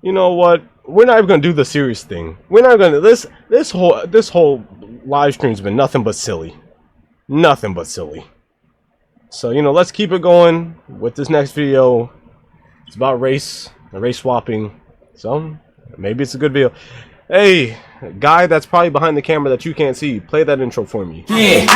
You know what? We're not even gonna do the serious thing. We're not gonna this whole live stream's been nothing but silly. Nothing but silly. So, you know, let's keep it going with this next video. It's about race swapping. So, maybe it's a good video. Hey, guy that's probably behind the camera that you can't see, play that intro for me. Yeah,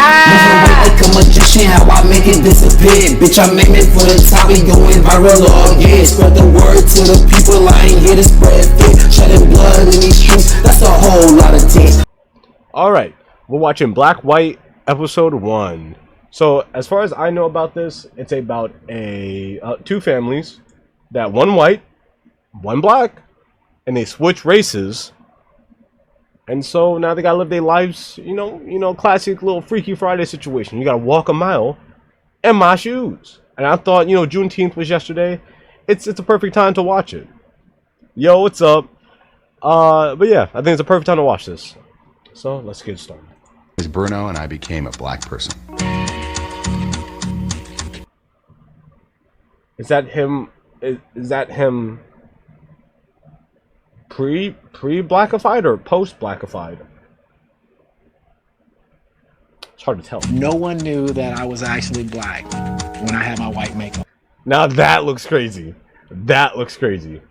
like a magician, how I make it disappear. Bitch, I'm aiming for the top, we going viral all year. Spread the word to the people, I ain't here to spread fear. Shedding blood in these streets, that's a whole lot of tears. Alright, we're watching Black White episode 1. So, as far as I know about this, it's about two families, that one white, one black, and they switch races. And so now they gotta live their lives, you know, classic little Freaky Friday situation. You gotta walk a mile in my shoes. And I thought, you know, Juneteenth was yesterday. It's a perfect time to watch it. Yo, what's up? But yeah, I think it's a perfect time to watch this. So let's get started. Is Bruno, and I became a black person. Is that him? Is that him? Pre-blackified or post-blackified? It's hard to tell. No one knew that I was actually black when I had my white makeup. Now that looks crazy. That looks crazy.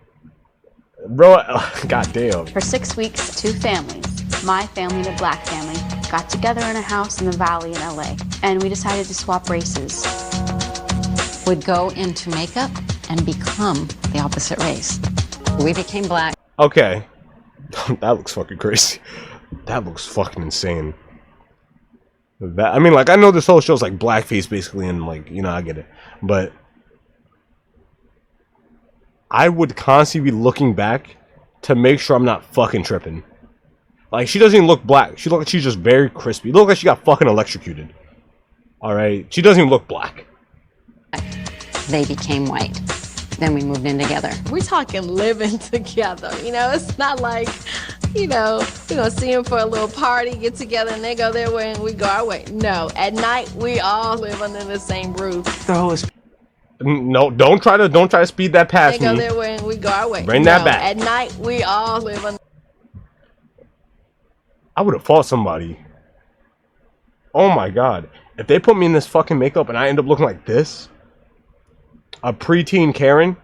Bro, goddamn. For 6 weeks, two families, my family and a black family, got together in a house in the valley in LA, and we decided to swap races. Would go into makeup and become the opposite race. We became black. Okay. That looks fucking crazy. That looks fucking insane. That, I mean, like, I know this whole show's like blackface basically, and like, you know, I get it. But I would constantly be looking back to make sure I'm not fucking tripping. Like, she doesn't even look black. She looks like she's just very crispy. Look like she got fucking electrocuted. Alright? She doesn't even look black. They became white. Then we moved in together. We're talking living together, you know? It's not like, you know, see them for a little party, get together, and they go their way and we go our way. No, at night, we all live under the same roof. The whole No, don't try to speed that past They go me. their way and we go our way. Bring that back. At night, we all live under... I would have fought somebody. Oh my god. If they put me in this fucking makeup and I end up looking like this, a preteen Karen,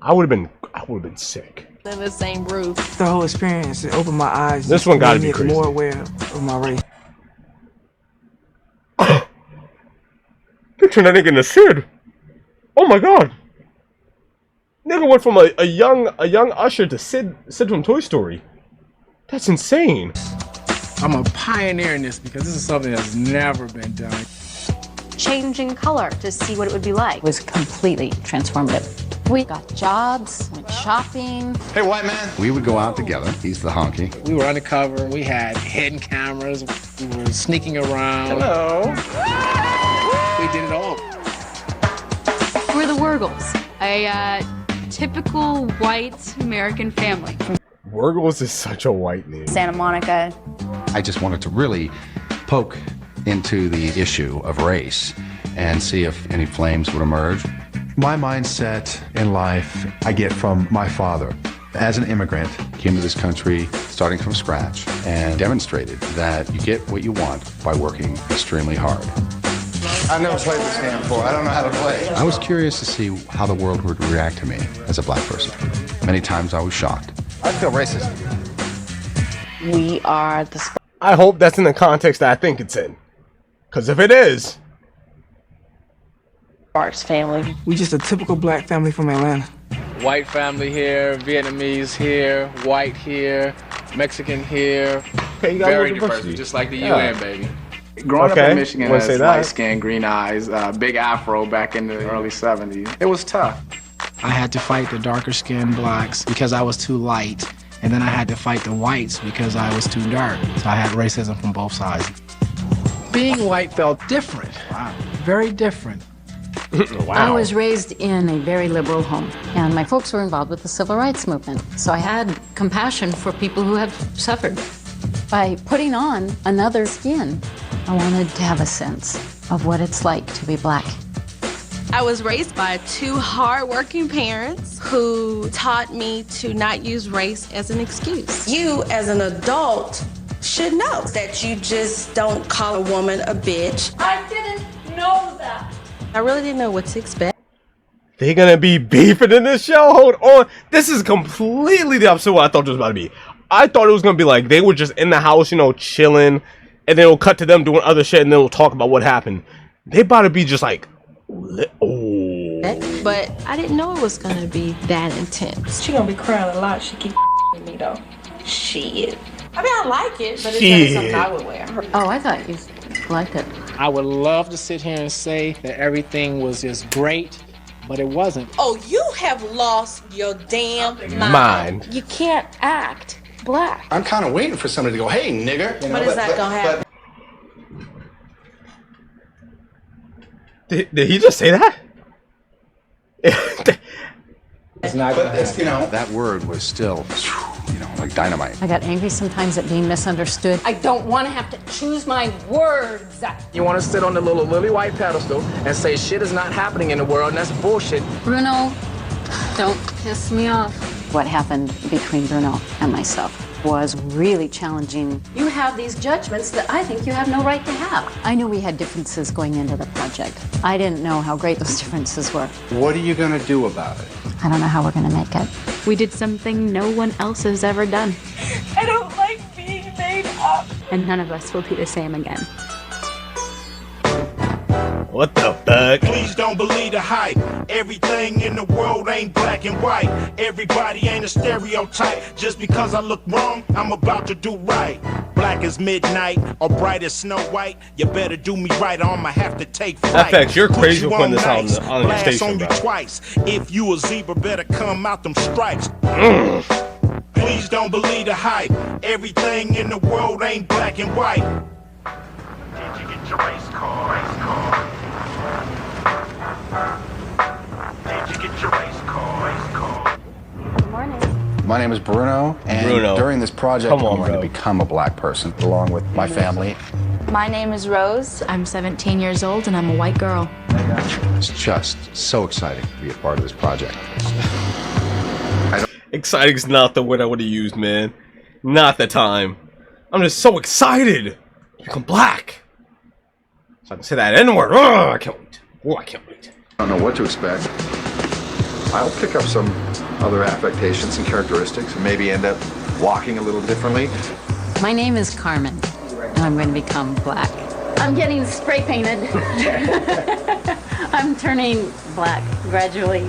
I would have been sick. in the same roof. The whole experience, it opened my eyes. This one gotta made be me crazy. more aware of my race. They turned that nigga into Sid. Oh my god. Nigga went from a young Usher to Sid from Toy Story. That's insane. I'm a pioneer in this because this is something that's never been done. Changing color to see what it would be like. It was completely transformative. We got jobs, went shopping. Hey, white man. We would go out together. He's the honky. We were undercover. We had hidden cameras. We were sneaking around. Hello. We did it all. We're the Wurgles, a typical white American family. Wurgles is such a white name. Santa Monica. I just wanted to really poke into the issue of race and see if any flames would emerge. My mindset in life I get from my father. As an immigrant, came to this country starting from scratch and demonstrated that you get what you want by working extremely hard. I've never played this game before. I don't know how to play. I was curious to see how the world would react to me as a black person. Many times I was shocked. I feel racist. We are the I hope that's in the context that I think it's in. Because if it is... Sparks family. We just a typical black family from Atlanta. White family here, Vietnamese here, white here, Mexican here. Okay, you got Very diversity. diverse, just like the Yeah. UN, baby. Growing up in Michigan wouldn't say as that. light skin, green eyes, big afro back in the early 70s, it was tough. I had to fight the darker skinned blacks because I was too light. And then I had to fight the whites because I was too dark. So I had racism from both sides. Being white felt different. Wow. Very different. Wow. I was raised in a very liberal home, and my folks were involved with the civil rights movement. So I had compassion for people who have suffered. By putting on another skin, I wanted to have a sense of what it's like to be black. I was raised by two hardworking parents who taught me to not use race as an excuse. You, as an adult, should know that you just don't call a woman a bitch. I didn't know that. I really didn't know what to expect. They gonna be beefing in this show? Hold on. This is completely the opposite of what I thought it was about to be. I thought it was gonna be like they were just in the house, you know, chilling, and then it'll cut to them doing other shit, and then we'll talk about what happened. They about to be just like, oh. But I didn't know it was gonna be that intense. She gonna be crying a lot. She keep me though. Shit. I mean, I like it, but it's not something I would wear. Oh, I thought you liked it. I would love to sit here and say that everything was just great, but it wasn't. Oh, you have lost your damn Mind. You can't act black. I'm kind of waiting for somebody to go, hey, nigger. You know, What is that gonna happen? Did he just say that? It's not But it's, you know, That word was still, you know, like dynamite. I got angry sometimes at being misunderstood. I don't want to have to choose my words. You want to sit on the little lily white pedestal and say shit is not happening in the world, and that's bullshit. Bruno, don't piss me off. What happened between Bruno and myself was really challenging. You have these judgments that I think you have no right to have. I knew we had differences going into the project. I didn't know how great those differences were. what are you going to do about it? I don't know how we're gonna make it. We did something no one else has ever done, I don't like being made up. and none of us will be the same again. What the fuck? Please don't believe the hype. Everything in the world ain't black and white. Everybody ain't a stereotype. Just because I look wrong, I'm about to do right. Black as midnight or bright as Snow White. You better do me right or I'ma have to take flight. FX, you're crazy Put for you putting this out nice, on your blast station, on you bro. twice. If you a zebra, better come out them stripes. Please don't believe the hype. Everything in the world ain't black and white. Did you get your race car? Did you get your race car? Good morning. My name is Bruno, and during this project, I'm going to become a black person, along with my family. My name is Rose. I'm 17 years old and I'm a white girl. It's just so exciting to be a part of this project. Exciting's not the word I would have used, man. Not the time. I'm just so excited to become black. So I can say that N-word. Oh, I can't wait. Oh, I can't wait. I don't know what to expect. I'll pick up some other affectations and characteristics and maybe end up walking a little differently. My name is Carmen, and I'm going to become black. I'm getting spray painted. I'm turning black gradually.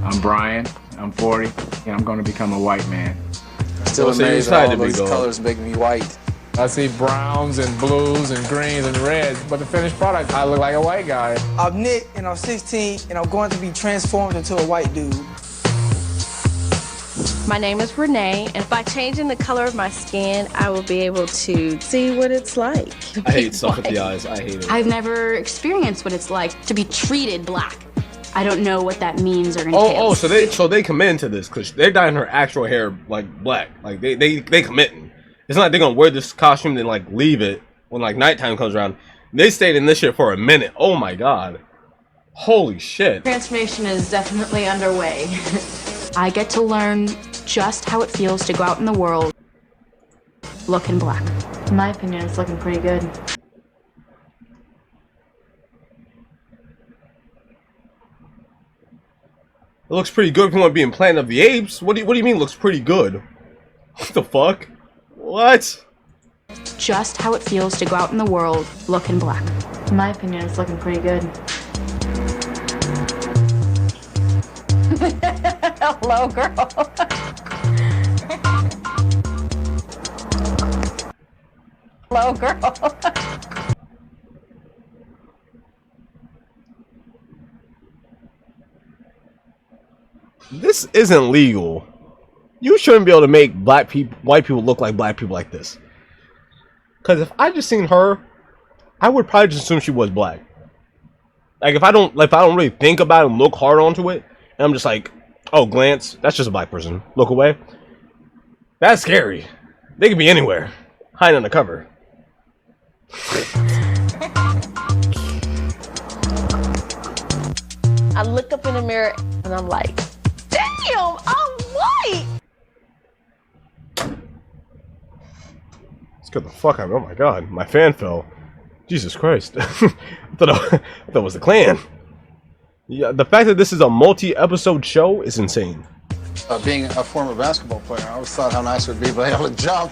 I'm Brian. I'm 40, and I'm going to become a white man. Still Still amazed excited all to be those going. colors make me white. I see browns and blues and greens and reds, but the finished product, I look like a white guy. I'm Nick, and I'm 16, and I'm going to be transformed into a white dude. My name is Renee, and by changing the color of my skin, I will be able to see what it's like. I hate stuff with the eyes. I hate it. I've never experienced what it's like to be treated black. I don't know what that means or entails. So they commit into this because they're dyeing her actual hair like black. Like they committing. It's not like they're gonna wear this costume and then like leave it when like nighttime comes around. They stayed in this shit for a minute. Oh my god. Holy shit. Transformation is definitely underway. I get to learn just how it feels to go out in the world looking black. In my opinion, it's looking pretty good. It looks pretty good if you want to be in Planet of the Apes. What do you mean looks pretty good? What the fuck? What? Just how it feels to go out in the world looking black. In my opinion, it's looking pretty good. Hello, girl. Hello, girl. This isn't legal. You shouldn't be able to make white people look like black people like this. Cause if I just seen her, I would probably just assume she was black. Like if I don't really think about it and look hard onto it, and I'm just like, oh, glance, that's just a black person. Look away. That's scary. They could be anywhere, hiding under cover. I look up in the mirror and I'm like, damn, I'm white. Scared the fuck out of me. Oh my god, my fan fell. Jesus Christ. I thought it was the Klan. Yeah, the fact that this is a multi-episode show is insane. Being a former basketball player, I always thought how nice it would be to be able to jump,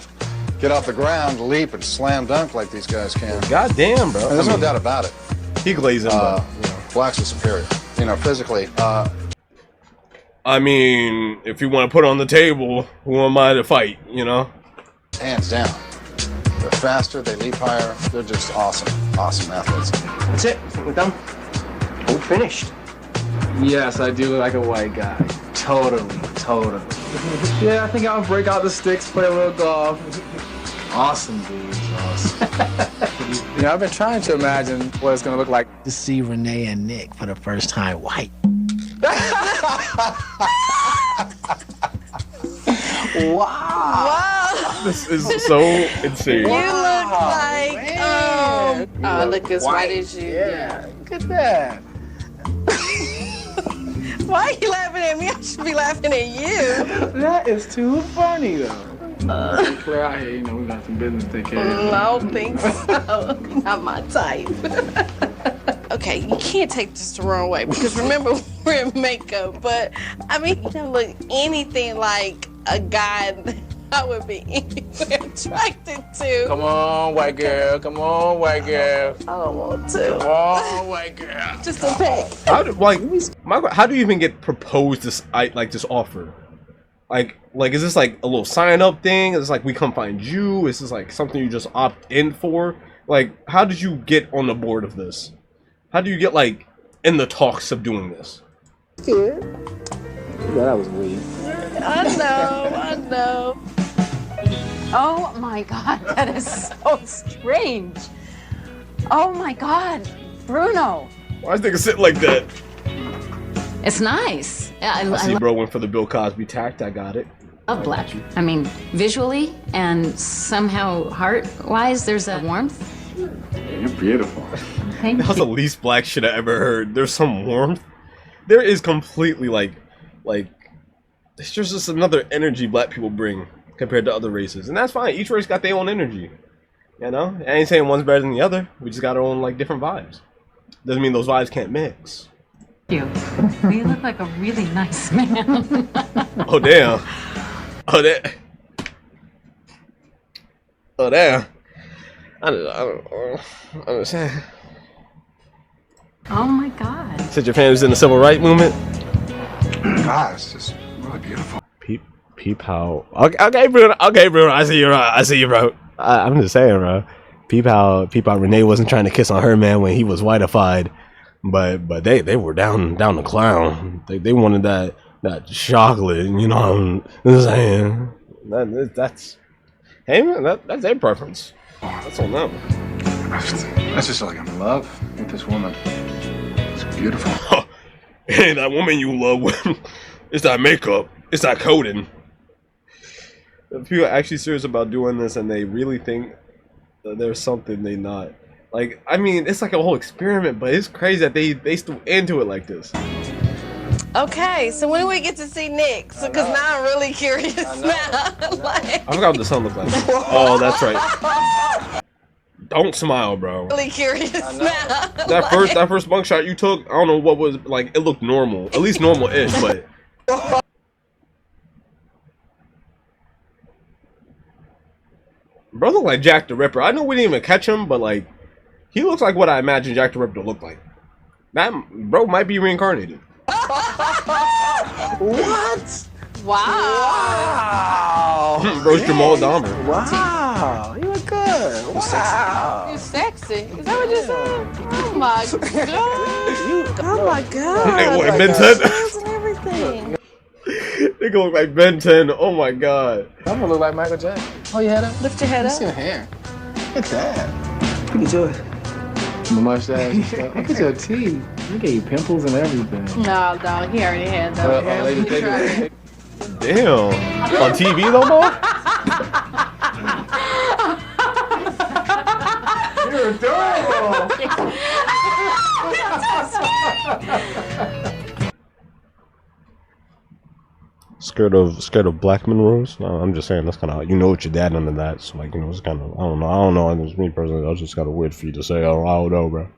get off the ground, leap, and slam dunk like these guys can. God damn, bro. And there's no doubt about it. He glazing, but blacks are superior. You know, physically. I mean, if you want to put it on the table, who am I to fight, you know? Hands down. They're faster, they leap higher, they're just awesome. Awesome athletes. That's it. We're done. We're finished. Yes, I do look like a white guy. Totally. Yeah, I think I'll break out the sticks, play a little golf. Awesome, dude. Awesome. You know, I've been trying to imagine what it's gonna look like to see Renee and Nick for the first time white. Wow. This is so insane. You look like, I look as white as you. Yeah, look at that. Why are you laughing at me? I should be laughing at you. That is too funny, though. Clear out here, you know, we got some business to take care of. I don't think so. Not my type. Okay, you can't take this the wrong way because remember we're in makeup, but I mean, you don't look anything like a guy that I would be anywhere attracted to. Come on, white girl. Come on, white girl. I don't want to. Come on, white girl. Just a peck. How do how do you even get proposed this offer? Like is this like a little sign up thing? Is this like we come find you? Is this like something you just opt in for? Like, how did you get on the board of this? How do you get like in the talks of doing this? Yeah, that was weird. I know. Oh my God, that is so strange. Oh my God, Bruno. Why is nigga sitting like that? It's nice. I see bro went for the Bill Cosby tact. I got it. Love black. I mean, visually and somehow heart-wise, there's a warmth. You're beautiful. Thank That was you. the least black shit I ever heard. There's some warmth. There is completely like it's just another energy black people bring compared to other races, and that's fine. Each race got their own energy. You know, I ain't saying one's better than the other. We just got our own like different vibes. Doesn't mean those vibes can't mix. You look like a really nice man. Oh damn. Oh that. Oh damn. I don't understand. Oh my God. Said your family's in the civil rights movement. God, it's just really beautiful. Peep how. Okay, Bruno. I see you, bro. I'm just saying, bro. Peep how Renee wasn't trying to kiss on her man when he was whiteified, but they were down the clown. They wanted that chocolate. You know what I'm saying? That's hey man, that's their preference. That's on them. That's just like I'm in love with this woman. It's beautiful. Hey, that woman you love, it's that makeup, it's that coding. If people are actually serious about doing this and they really think that there's something they not. Like, I mean, it's like a whole experiment, but it's crazy that they still into it like this. Okay, so when do we get to see Nick? Because now I'm really curious now. I forgot what the sun looked like. Oh, that's right. Don't smile, bro. Really curious now. That first bunk shot you took, I don't know what was like. It looked normal, at least normal-ish, but. Bro look like Jack the Ripper. I know we didn't even catch him, but like, he looks like what I imagined Jack the Ripper to look like. That bro might be reincarnated. What? Wow. Bro's Jamal Dahmer. Wow, you look good. Wow. You're sexy. Is that what you said? Oh my God. Oh my God. They look like Ben 10. Everything. They look like Ben 10. Oh my God. I'm gonna look like Michael Jackson. Oh, your head up? Lift your head up. Look at your hair. Look at that. Look at yours. My mustache. Look at your teeth. Look at your pimples and everything. No, dog. He already had that. Damn. On TV though, boy? You're adorable. scared of black men, Rose? No, I'm just saying that's kind of, you know, what your dad under that. So like, you know, it's kind of, I don't know. It's me personally. I was just kind of weird for you to say. I don't know, bro.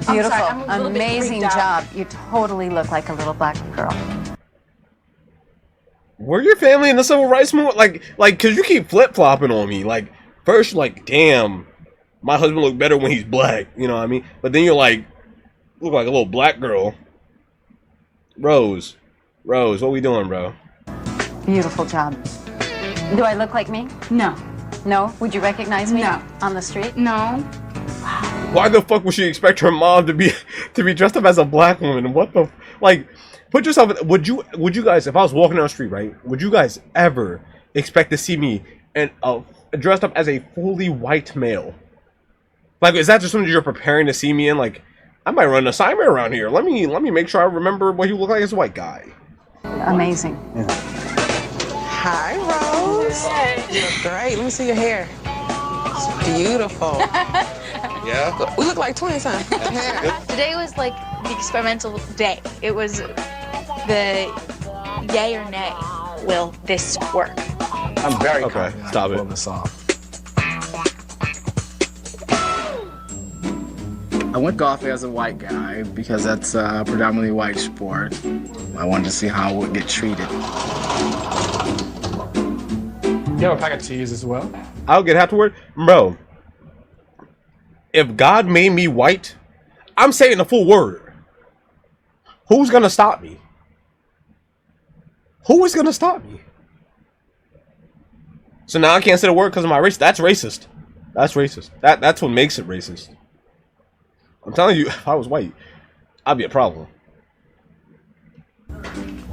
Beautiful, amazing job. You totally look like a little black girl. Were your family in the civil rights movement? Like, cause you keep flip flopping on me. Like, first you're like, damn, my husband look better when he's black. You know what I mean? But then you're like, look like a little black girl. Rose, what we doing, bro? Beautiful job. Do I look like me? No. No? Would you recognize me? No. On the street? No. Why the fuck would she expect her mom to be dressed up as a black woman? What the like? Put yourself in, would you guys, if I was walking down the street, right? Would you guys ever expect to see me and dressed up as a fully white male? Like, is that just something you're preparing to see me in? Like, I might run a Saimir around here. Let me make sure I remember what you look like as a white guy. Amazing. Yeah. Hi, Rose. You look great. Let me see your hair. It's beautiful. Yeah? We look like twins, huh? Today was like the experimental day. It was the yay or nay. Will this work? I'm very confident. Stop it. Pull this off. I went golfing as a white guy because that's a predominantly white sport. I wanted to see how it would get treated. You have a pack of teas as well? I'll get afterward. Bro, if God made me white, I'm saying the full word. Who's gonna stop me? Who is gonna stop me? So now I can't say the word because of my race. That's racist. That's racist. That's what makes it racist. I'm telling you, if I was white, I'd be a problem.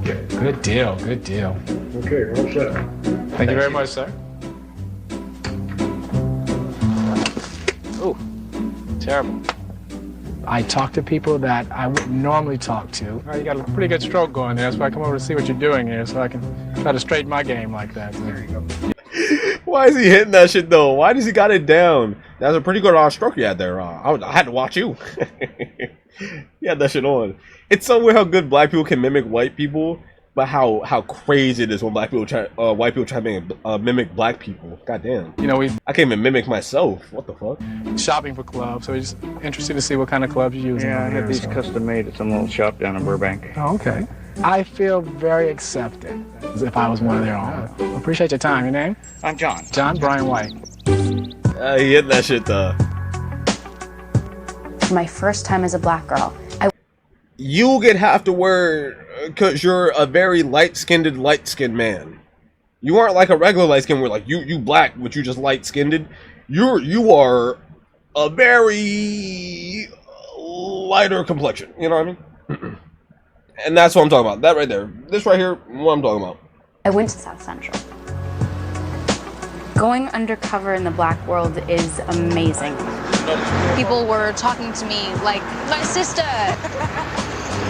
Good deal, good deal. Okay, well set. Thank you very much, sir. Oh, terrible. I talk to people that I wouldn't normally talk to. You got a pretty good stroke going there. That's why I come over to see what you're doing here, so I can try to straighten my game like that. There you go. Why is he hitting that shit though? Why does he got it down? That's a pretty good stroke you had there. I had to watch you. You had that shit on. It's so weird how good black people can mimic white people, but how crazy it is when white people try to mimic black people. God damn. You know, I can't even mimic myself. What the fuck? Shopping for clubs, so we're just interested to see what kind of clubs you're using. Yeah, I have these custom made at some little shop down in Burbank. Oh, okay. I feel very accepted as if I was one of their own. Appreciate your time. Your name? I'm John. John Brian White. He hit that shit though. My first time as a black girl. You get half the word because you're a very light-skinned man. You aren't like a regular light-skinned where like you black, but you just light-skinned. You are a very lighter complexion. You know what I mean? And that's what I'm talking about. That right there. This right here, what I'm talking about. I went to South Central. Going undercover in the black world is amazing. People were talking to me like, my sister.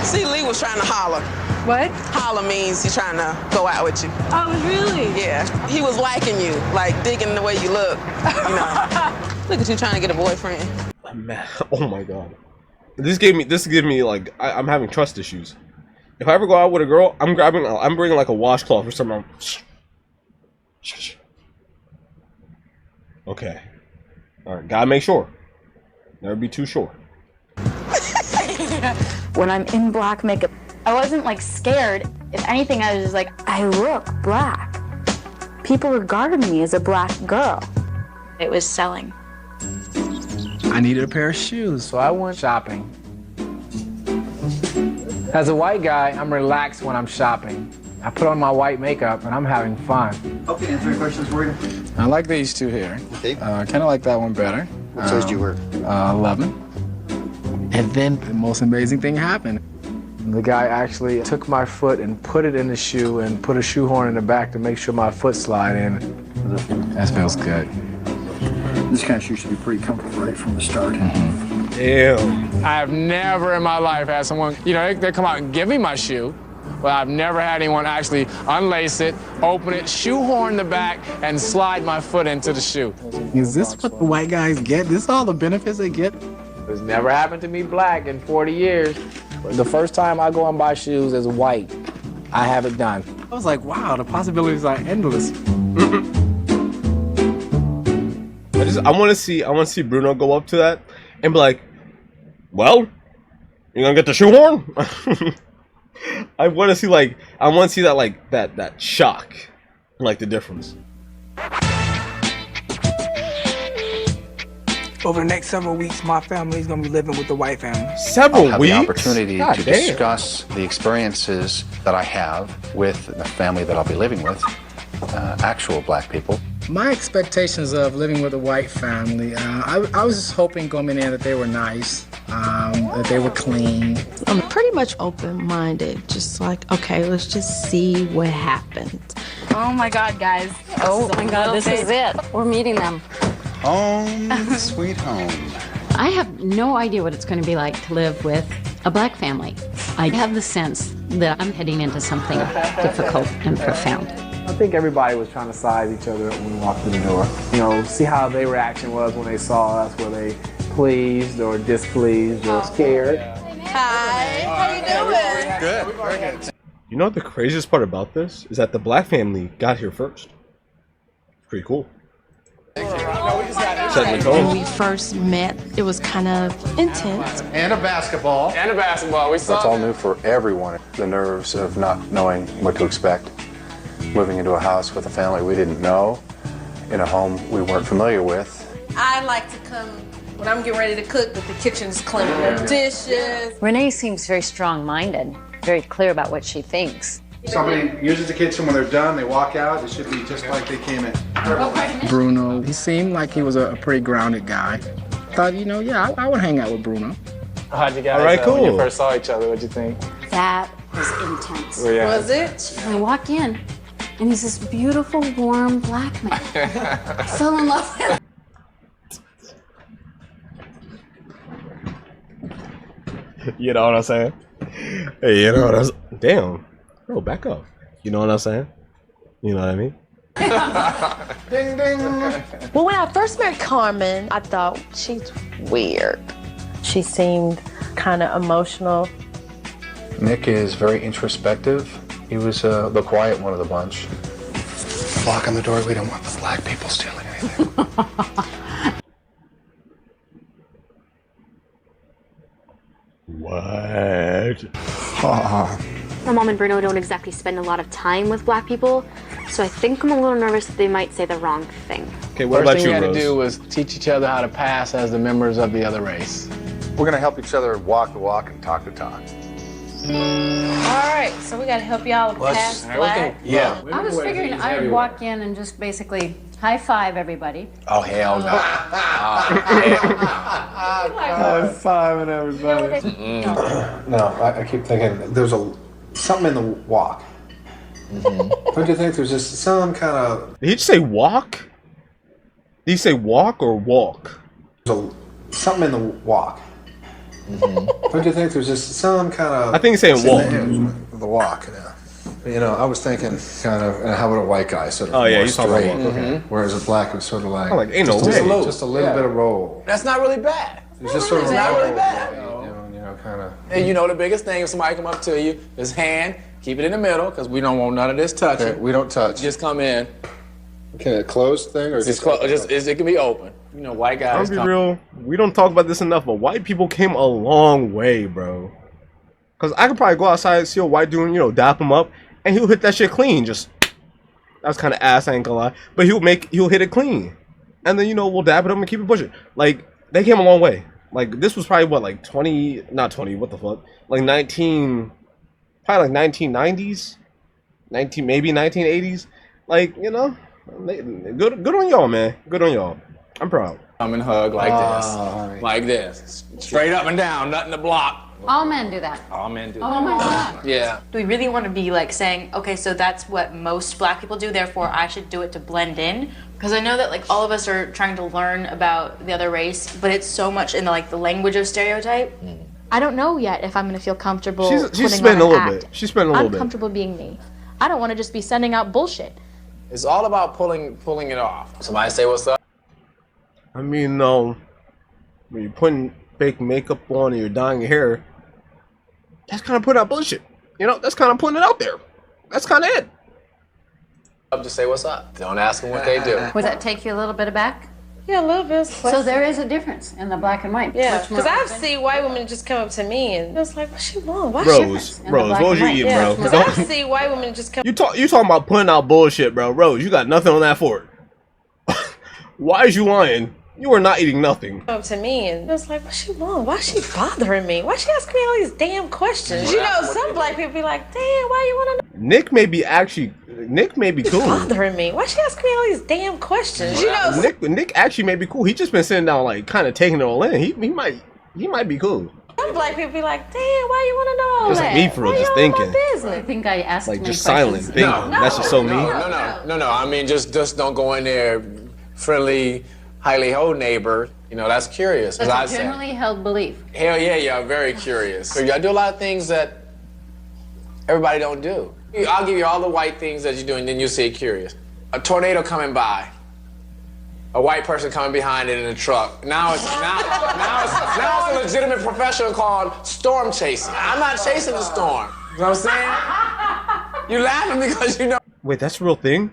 See, Lee was trying to holler. What? Holler means he's trying to go out with you. Oh, really? Yeah. He was liking you, like digging the way you look. You know. Look at you trying to get a boyfriend. Man, oh my god. This gave me like I'm having trust issues. If I ever go out with a girl, I'm bringing like a washcloth or something. Okay. All right, gotta make sure. Never be too sure. When I'm in black makeup, I wasn't like scared. If anything, I was just like, I look black. People regarded me as a black girl. It was selling. I needed a pair of shoes, so I went shopping. As a white guy, I'm relaxed when I'm shopping. I put on my white makeup and I'm having fun. Okay, answer your questions for you. I like these two here. Okay. Kind of like that one better. What size do you wear? 11. And then the most amazing thing happened. The guy actually took my foot and put it in the shoe and put a shoehorn in the back to make sure my foot slide in. That feels good. This kind of shoe should be pretty comfortable right from the start. Damn. I have never in my life had someone, you know, they come out and give me my shoe, but I've never had anyone actually unlace it, open it, shoehorn the back, and slide my foot into the shoe. Is this what the white guys get? This all the benefits they get? It's never happened to me black in 40 years. The first time I go and buy shoes as white, I have it done. I was like, wow, the possibilities are endless. I want to see Bruno go up to that and be like, "Well, you gonna get the shoehorn?" I want to see that shock, like the difference. Over the next several weeks, my family is gonna be living with the white family. Several I'll have weeks? the opportunity God to damn. discuss the experiences that I have with the family that I'll be living with, actual black people. My expectations of living with a white family, I was just hoping coming in that they were nice, that they were clean. I'm pretty much open-minded, just like, okay, let's just see what happens. Oh my God, guys. Oh my God, this is it. We're meeting them. Home, sweet home. I have no idea what it's going to be like to live with a black family. I have the sense that I'm heading into something difficult and profound. I think everybody was trying to size each other up when we walked through the door. You know, see how their reaction was when they saw us. Were they pleased or displeased or scared? Hi, how you doing? Good, very good. You know what the craziest part about this is that the black family got here first. Pretty cool. When we first met, it was kind of intense. And a basketball. And a basketball. We saw That's all new for everyone. The nerves of not knowing what to expect. Moving into a house with a family we didn't know, in a home we weren't familiar with. I like to come when I'm getting ready to cook, but the kitchen's cleaning the dishes. Renee seems very strong-minded, very clear about what she thinks. Somebody uses the kitchen when they're done, they walk out, it should be just like they came in. Bruno, he seemed like he was a pretty grounded guy. Thought, you know, yeah, I would hang out with Bruno. How'd you guys, All right, when you cool. first saw each other, what'd you think? That was intense. Well, yeah. Was it? I walk in, and he's this beautiful, warm black man. I fell in love with him. You know what I'm saying? Hey, you know what I'm saying? Damn. Bro, back up. You know what I'm saying? You know what I mean? Ding, ding. Well, when I first met Carmen, I thought she's weird. She seemed kind of emotional. Nick is very introspective. He was the quiet one of the bunch. Lock on the door. We don't want the black people stealing anything. What? My mom and Bruno don't exactly spend a lot of time with black people, so I think I'm a little nervous that they might say the wrong thing. Okay, what First about thing you, we had Rose? to do was teach each other how to pass as the members of the other race. We're gonna help each other walk the walk and talk the talk. All right, so we gotta help y'all pass black. Yeah. I was figuring I would walk in and just basically high five everybody. Oh, hell no. High fiving everybody. No, I keep thinking there's something in the walk. Don't you think there's just some kind of... Did he just say walk? Did he say walk or walk? There's something in the walk. Don't you think there's just some kind of... I think he's saying walk. The walk, yeah. You know, I was thinking kind of, how about a white guy, sort of Oh, yeah, more he's talking about straight, walk, okay. Whereas a black was sort of like... I'm like, ain't no just a way. little- Just a little bit of roll. That's not really bad. It's just sort of It's not roll, really bad. You know, kind of... And you know the biggest thing, if somebody come up to you, is hand, keep it in the middle, because we don't want none of this touching. Okay, we don't touch. Just come in. Can it close thing or It can be open. You know, white I'll guys be come. real. We don't talk about this enough, but white people came a long way, bro. Cause I could probably go outside, see a white dude, you know, dap him up, and he'll hit that shit clean. Just that's kind of ass, I ain't gonna lie. But he'll hit it clean, and then you know we'll dap it up and keep it pushing. Like they came a long way. Like this was probably what, like 20, not 20, what the fuck, like 19, probably like 1990s, maybe 1980s. Like you know, good on y'all, man. Good on y'all. I'm proud. Come and hug like this. Like this. Straight up and down, nothing to block. All men do that. All men do that. Oh my God. Yeah. Do we really want to be like saying, okay, so that's what most black people do, therefore I should do it to blend in? Because I know that like all of us are trying to learn about the other race, but it's so much in the language of stereotype. I don't know yet if I'm going to feel comfortable She's putting spending on a an little act. bit. She's spending a little I'm bit. comfortable being me. I don't want to just be sending out bullshit. It's all about pulling it off. Somebody say what's up. I mean, when you're putting fake makeup on and you're dyeing your hair, that's kind of putting out bullshit. You know, that's kind of putting it out there. That's kind of it. Just say what's up. Don't ask them what they do. Would that take you a little bit aback? Yeah, a little bit. So there is a difference in the black and white. Yeah, Much more because I've open. seen white women just come up to me and it's like, what she want? Why Rose, she what was you eating, bro? Because I've seen white women just come. You talking about putting out bullshit, bro. Rose, you got nothing on that fork. Why is you lying? You are not eating nothing. Up to me and it's like, what she want? Why she bothering me? Why she asking me all these damn questions? You know, some black people be like, damn, why you want to know? Nick may be cool. Bothering me. Why she asking me all these damn questions? You know, Nick actually may be cool. He just been sitting down, like, kind of taking it all in. He might be cool. some black people be like, damn, why you want to know all Just that? like me for real, Why just you on my thinking. business? I think I asked Like many just silent questions. thinking. That's just so me. No. I mean, just don't go in there friendly, highly ho neighbor. You know, that's curious. As I That's a say. generally held belief. Hell yeah, y'all very curious. I do a lot of things that everybody don't do. I'll give you all the white things that you do, and then you'll say curious. A tornado coming by, a white person coming behind it in a truck. Now it's a legitimate profession called storm chasing. I'm not chasing the storm. You know what I'm saying? You laughing because you know. Wait, that's a real thing?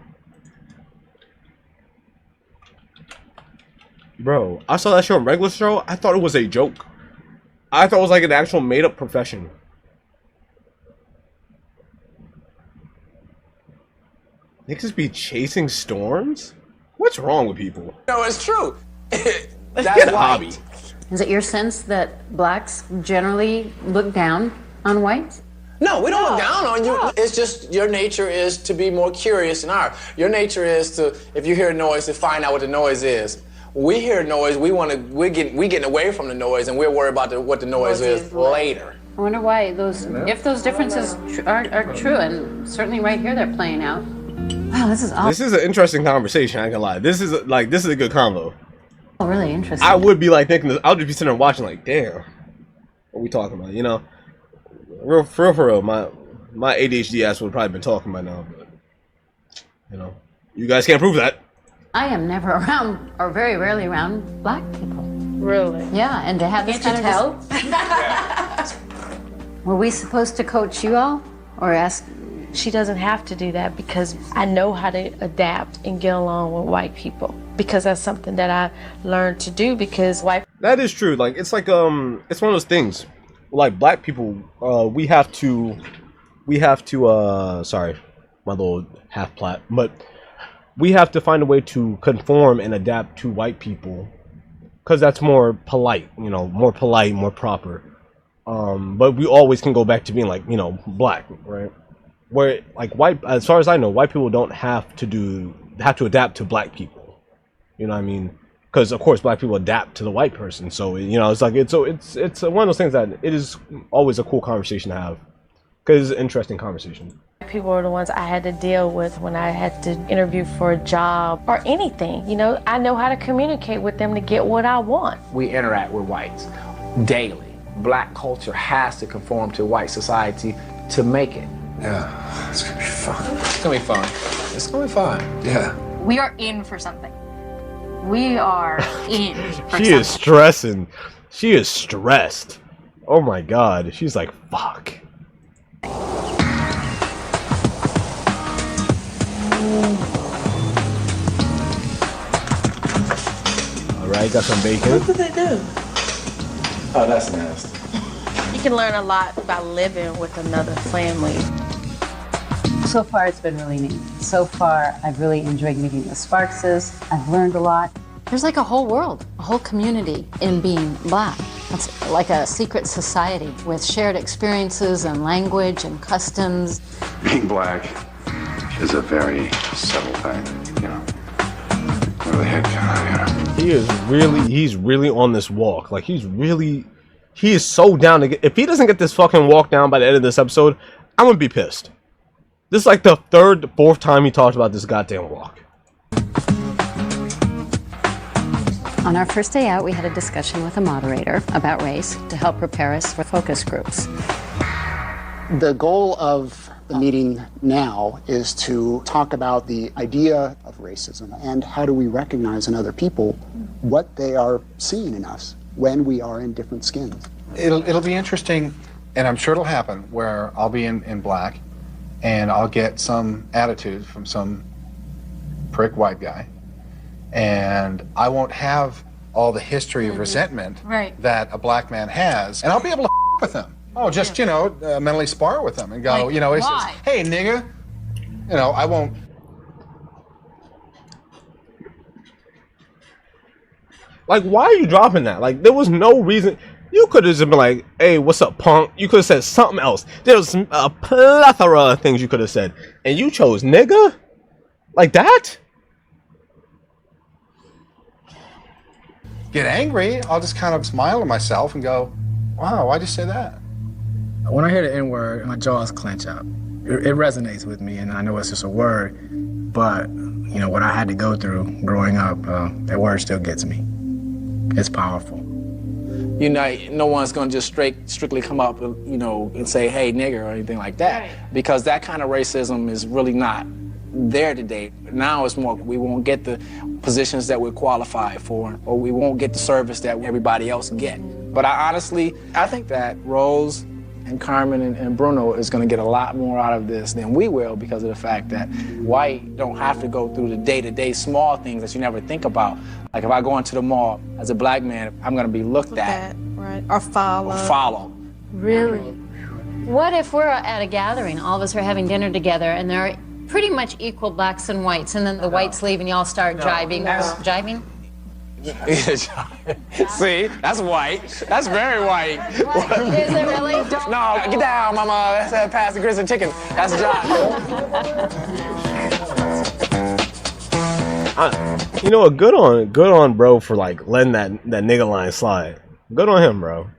Bro, I saw that show on regular show. I thought it was a joke. I thought it was like an actual made-up profession. Niggas be chasing storms? What's wrong with people? No, it's true. That's Get a hobby. Is it your sense that blacks generally look down on whites? No, we don't look down on you. It's just your nature is to be more curious than ours. Your nature is to, if you hear a noise, to find out what the noise is. We hear noise, we're getting away from the noise, and we're worried about what the noise is later. I wonder why if those differences are true, and certainly right here they're playing out. Wow, this is awesome. This is an interesting conversation, I ain't gonna lie. This is a good convo. Oh, really interesting. I would be like thinking this, I'll just be sitting there watching like, damn, what we talking about, you know? For real, my ADHD ass would have probably been talking by now, but you know, you guys can't prove that. I am never around, or very rarely around, black people. Really? Yeah, and to have this Can't kind you of Were we supposed to coach you all, or ask? She doesn't have to do that because I know how to adapt and get along with white people, because that's something that I learned to do because white. That is true. Like it's like it's one of those things. Like black people, we have to sorry, my little half plat, but we have to find a way to conform and adapt to white people, because that's more polite, you know, more proper. But we always can go back to being like, you know, black, right? Where like white, as far as I know, white people don't have to adapt to black people. You know what I mean? Because of course black people adapt to the white person. So you know, it's like it's one of those things that it is always a cool conversation to have, because it's an interesting conversation. People are the ones I had to deal with when I had to interview for a job or anything. You know, I know how to communicate with them to get what I want. We interact with whites daily. Black culture has to conform to white society to make it. Yeah, it's gonna be fun. It's gonna be fun. It's gonna be fun. Yeah. We are in for something. We are in for She is stressing. She is stressed. Oh my god. She's like, fuck. Alright, got some bacon. What did they do? Oh, that's nasty. You can learn a lot about living with another family. So far, it's been really neat. So far, I've really enjoyed meeting the Sparkses. I've learned a lot. There's like a whole world, a whole community in being black. It's like a secret society with shared experiences and language and customs. Being black is a very subtle thing, you know. Where the head kind of, He's really on this walk. Like he is so down to get. If he doesn't get this fucking walk down by the end of this episode, I'm gonna be pissed. This is like the fourth time he talked about this goddamn walk. On our first day out, we had a discussion with a moderator about race to help prepare us for focus groups. The goal of the meeting now is to talk about the idea of racism and how do we recognize in other people what they are seeing in us when we are in different skins. It'll be interesting, and I'm sure it'll happen, where I'll be in black, and I'll get some attitude from some prick white guy, and I won't have all the history of resentment that a black man has, and I'll be able to with him. Oh, just, you know, mentally spar with him and go, Like, you know, he says, why? hey, nigga, you know, I won't. Like, why are you dropping that? Like, there was no reason. You could have just been like, hey, what's up, punk? You could have said something else. There was a plethora of things you could have said. And you chose nigga? Like that? Get angry, I'll just kind of smile to myself and go, wow, why'd you say that? When I hear the N-word, my jaws clench up. It resonates with me, and I know it's just a word, but, you know, what I had to go through growing up, that word still gets me. It's powerful. You know, no one's gonna just strictly come up, you know, and say, hey, nigger, or anything like that. Because that kind of racism is really not there today. Now it's more, we won't get the positions that we're qualified for, or we won't get the service that everybody else get. But I think that Rose and Carmen and Bruno is gonna get a lot more out of this than we will, because of the fact that white don't have to go through the day-to-day small things that you never think about. Like if I go into the mall as a black man, I'm gonna be looked at. Right, or follow. Really? What if we're at a gathering, all of us are having dinner together, and there are pretty much equal blacks and whites, and then the whites leave and y'all start jibing? Jibing? See, that's white. That's very white. Is it really? No, get down, mama. That's past the grits and chicken. That's You know what? Good on bro for like letting that nigga line slide. Good on him, bro.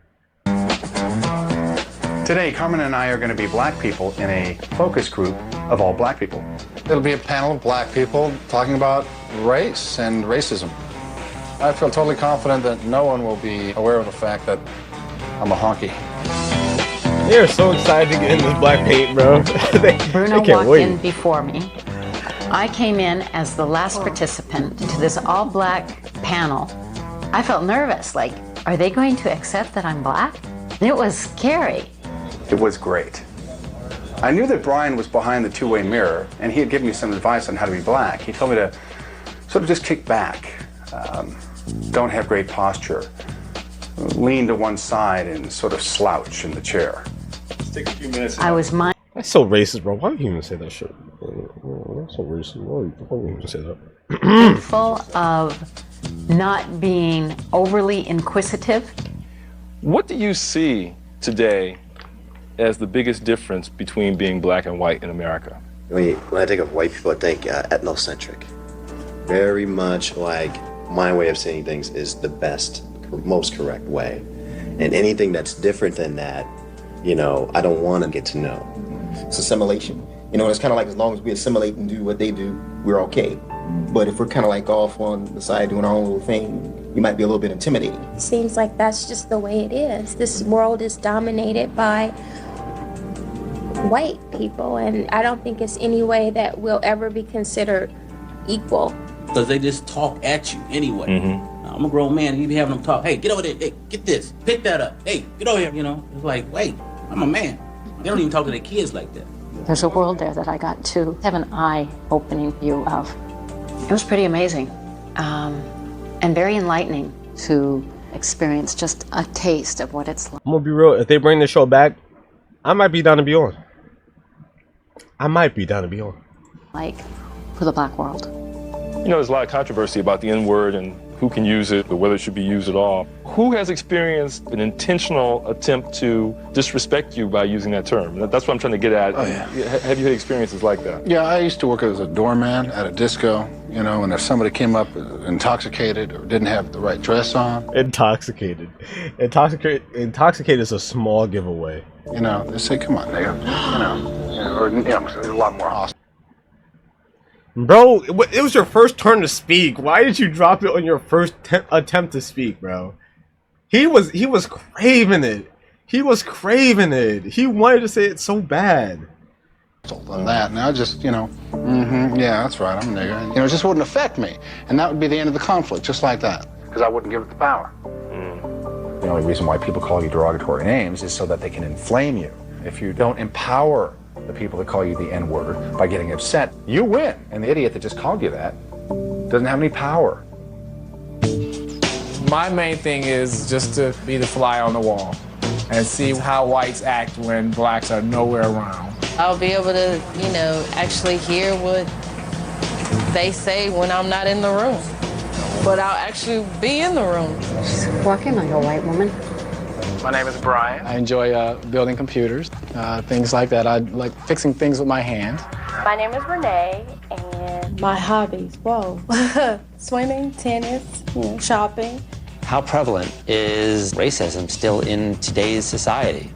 Today, Carmen and I are going to be black people in a focus group of all black people. It'll be a panel of black people talking about race and racism. I feel totally confident that no one will be aware of the fact that I'm a honky. They're so excited to get in this black paint, bro. Bruno walked in before me. I came in as the last participant to this all-black panel. I felt nervous, like, are they going to accept that I'm black? It was scary. It was great. I knew that Brian was behind the two-way mirror, and he had given me some advice on how to be black. He told me to sort of just kick back, don't have great posture, lean to one side and sort of slouch in the chair. Let's take a few minutes. That's so racist, bro. Why would you even say that shit? That's so racist. Why would you even say that? Full of not being overly inquisitive. What do you see today as the biggest difference between being black and white in America? When I think of white people, I think ethnocentric. Very much like my way of seeing things is the best, most correct way. And anything that's different than that, you know, I don't want to get to know. It's assimilation. You know, it's kind of like as long as we assimilate and do what they do, we're okay. But if we're kind of like off on the side doing our own little thing, you might be a little bit intimidating. It seems like that's just the way it is. This world is dominated by white people, and I don't think it's any way that we'll ever be considered equal. Because they just talk at you anyway. I'm a grown man, and you be having them talk, hey, get over there, hey, get this, pick that up, hey, get over here, you know. It's like, wait, I'm a man. They don't even talk to their kids like that. There's a world there that I got to have an eye-opening view of. It was pretty amazing and very enlightening to experience just a taste of what it's like. I'm gonna be real. If they bring the show back, I might be down to be on. Like for the black world. You know, there's a lot of controversy about the N-word and who can use it or whether it should be used at all. Who has experienced an intentional attempt to disrespect you by using that term? That's what I'm trying to get at. Oh, yeah. Have you had experiences like that? Yeah, I used to work as a doorman at a disco, you know, and if somebody came up intoxicated or didn't have the right dress on. Intoxicated is a small giveaway. You know, they say, come on, nigga. Or there's a lot more hostile. Bro, it was your first turn to speak. Why did you drop it on your first attempt to speak, bro? He was craving it. He wanted to say it so bad. Than that, and I just, you know, yeah, that's right, I'm a nigga. You know, it just wouldn't affect me, and that would be the end of the conflict, just like that, because I wouldn't give it the power. The only reason why people call you derogatory names is so that they can inflame you. If you don't empower the people that call you the N-word by getting upset, you win. And the idiot that just called you that doesn't have any power. My main thing is just to be the fly on the wall and see how whites act when blacks are nowhere around. I'll be able to, you know, actually hear what they say when I'm not in the room. But I'll actually be in the room. She's walking like a white woman. My name is Brian. I enjoy building computers, things like that. I like fixing things with my hands. My name is Renee, and my hobbies, whoa. Swimming, tennis, you know, shopping. How prevalent is racism still in today's society?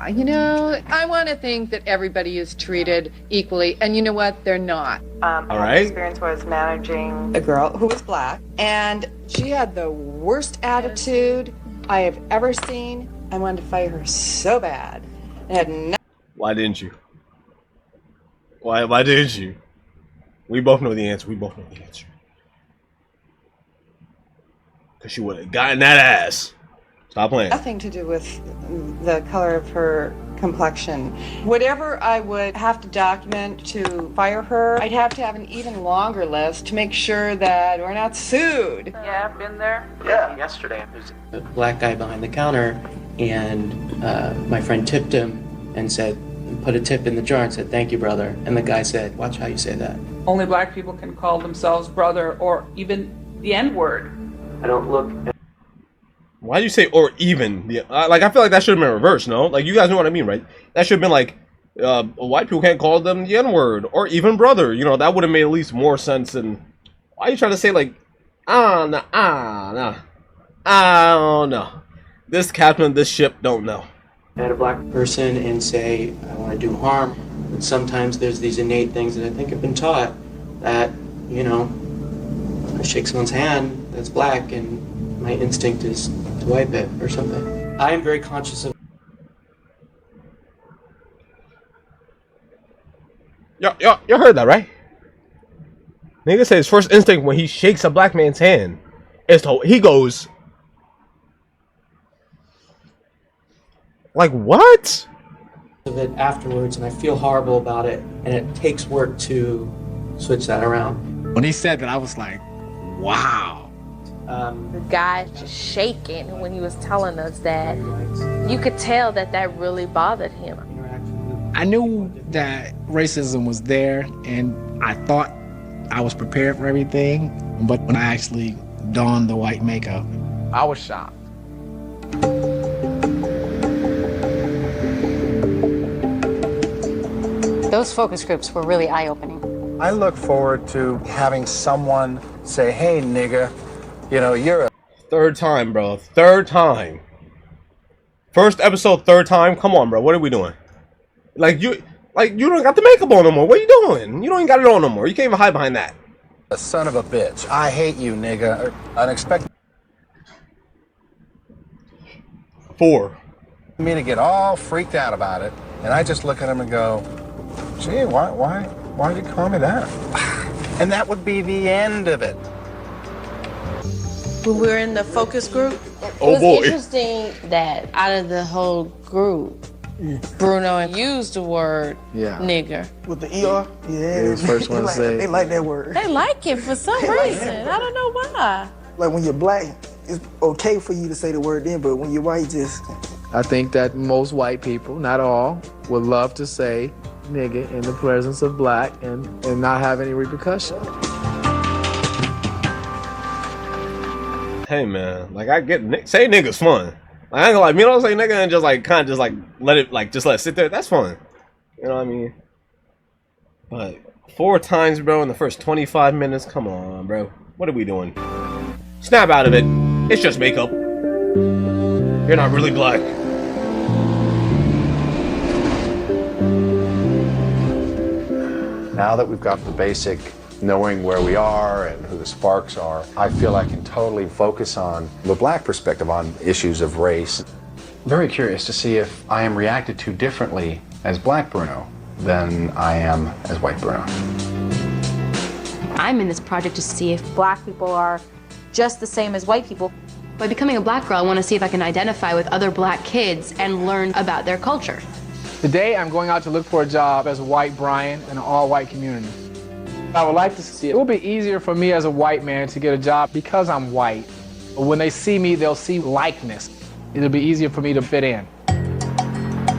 You know, I want to think that everybody is treated equally, and you know what? They're not. All right. My experience was managing a girl who was black, and she had the worst attitude I have ever seen. I wanted to fight her so bad. It had no. Why didn't you? Why didn't you? We both know the answer. We both know the answer. Because she would have gotten that ass. Stop playing. Nothing to do with the color of her complexion. Whatever I would have to document to fire her, I'd have to have an even longer list to make sure that we're not sued. Yeah, I've been there. Yeah. Yesterday, there's a black guy behind the counter, and my friend tipped him and said, put a tip in the jar and said, "Thank you, brother." And the guy said, "Watch how you say that." Only black people can call themselves brother or even the N-word. I don't look. Why do you say or even? Like, I feel like that should have been reversed, no? Like, you guys know what I mean, right? That should have been like, white people can't call them the N-word or even brother. You know, that would have made at least more sense than... Why are you trying to say, like, no. I don't know. This captain of this ship don't know. I had a black person and say, I want to do harm. But sometimes there's these innate things that I think have been taught that, you know, I shake someone's hand that's black and my instinct is to wipe it or something. I am very conscious of... You heard that, right? Nigga said his first instinct when he shakes a black man's hand is to... He goes... Like, what? Of it afterwards, and I feel horrible about it, and it takes work to switch that around. When he said that, I was like, wow. The guy just shaking when he was telling us that. You could tell that that really bothered him. I knew that racism was there, and I thought I was prepared for everything, but when I actually donned the white makeup, I was shocked. Those focus groups were really eye-opening. I look forward to having someone say, "Hey, nigga, you know, you're a..." Third time, bro. Third time. First episode, third time. Come on, bro. What are we doing? Like, you don't got the makeup on no more. What are you doing? You don't even got it on no more. You can't even hide behind that. A son of a bitch. I hate you, nigga. Unexpected. 4. Me to get all freaked out about it, and I just look at him and go, "Gee, why did you call me that?" And that would be the end of it. When we were in the focus group, it Oh, was boy. interesting that out of the whole group, Bruno used the word nigger. With the ER? Yeah. He was the first one to say it. They like that word. They like it for some reason. I don't know why. Like when you're black, it's okay for you to say the word then, but when you're white, just... I think that most white people, not all, would love to say nigga in the presence of black and not have any repercussion. Hey, man. Like, I get... Say nigga's fun. Like, I ain't gonna lie. Me don't say nigga and just, like, kind of just, like, let it sit there. That's fun. You know what I mean? But 4 times, bro, in the first 25 minutes. Come on, bro. What are we doing? Snap out of it. It's just makeup. You're not really black. Now that we've got the basic knowing where we are and who the sparks are, I feel I can totally focus on the black perspective on issues of race. Very curious to see if I am reacted to differently as black Bruno than I am as white Bruno. I'm in this project to see if black people are just the same as white people. By becoming a black girl, I want to see if I can identify with other black kids and learn about their culture. Today, I'm going out to look for a job as a white Brian in an all-white community. I would like to see it will be easier for me as a white man to get a job because I'm white. When they see me, they'll see likeness. It'll be easier for me to fit in.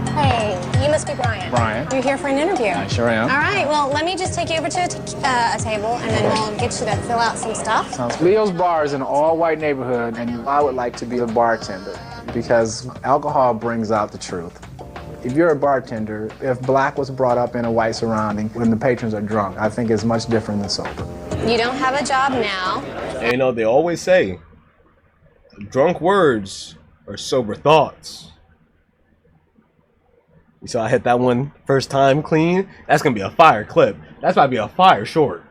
Hey, you must be Brian. Brian. You're here for an interview. I sure am. All right, well, let me just take you over to a table, and then we'll get you to fill out some stuff. Leo's Bar is an all-white neighborhood, and I would like to be a bartender because alcohol brings out the truth. If you're a bartender, if black was brought up in a white surrounding when the patrons are drunk, I think it's much different than sober. You don't have a job now. And you know, they always say, drunk words are sober thoughts. You saw I hit that one first time clean? That's gonna be a fire clip. That's about to be a fire short.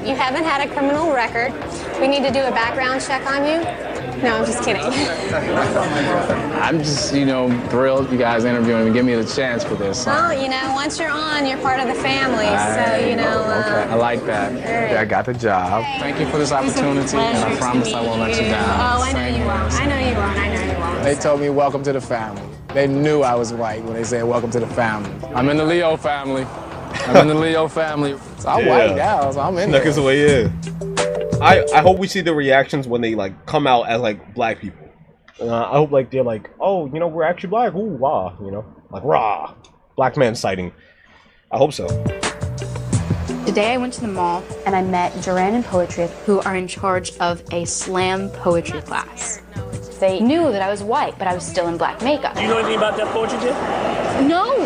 You haven't had a criminal record. We need to do a background check on you. No, I'm just kidding. I'm just, thrilled you guys interviewing me, give me the chance for this. Well, once you're on, you're part of the family, Okay, I like that. right. I got the job. Thank you for this opportunity, and I promise I won't let you down. Oh, I know you won't. I know you won't. I know you won't. They told me, welcome to the family. They knew I was white when they said, welcome to the family. I'm in the Leo family. I'm in the Leo family. So I'm white now, so I'm in there. Snuck his way in. I hope we see the reactions when they come out as black people. I hope they're oh, we're actually black. Ooh, wow, rah, black man sighting. I hope so. Today I went to the mall and I met Duran and Poetry, who are in charge of a slam poetry class. They knew that I was white, but I was still in black makeup. Do you know anything about that poetry, Jim? No.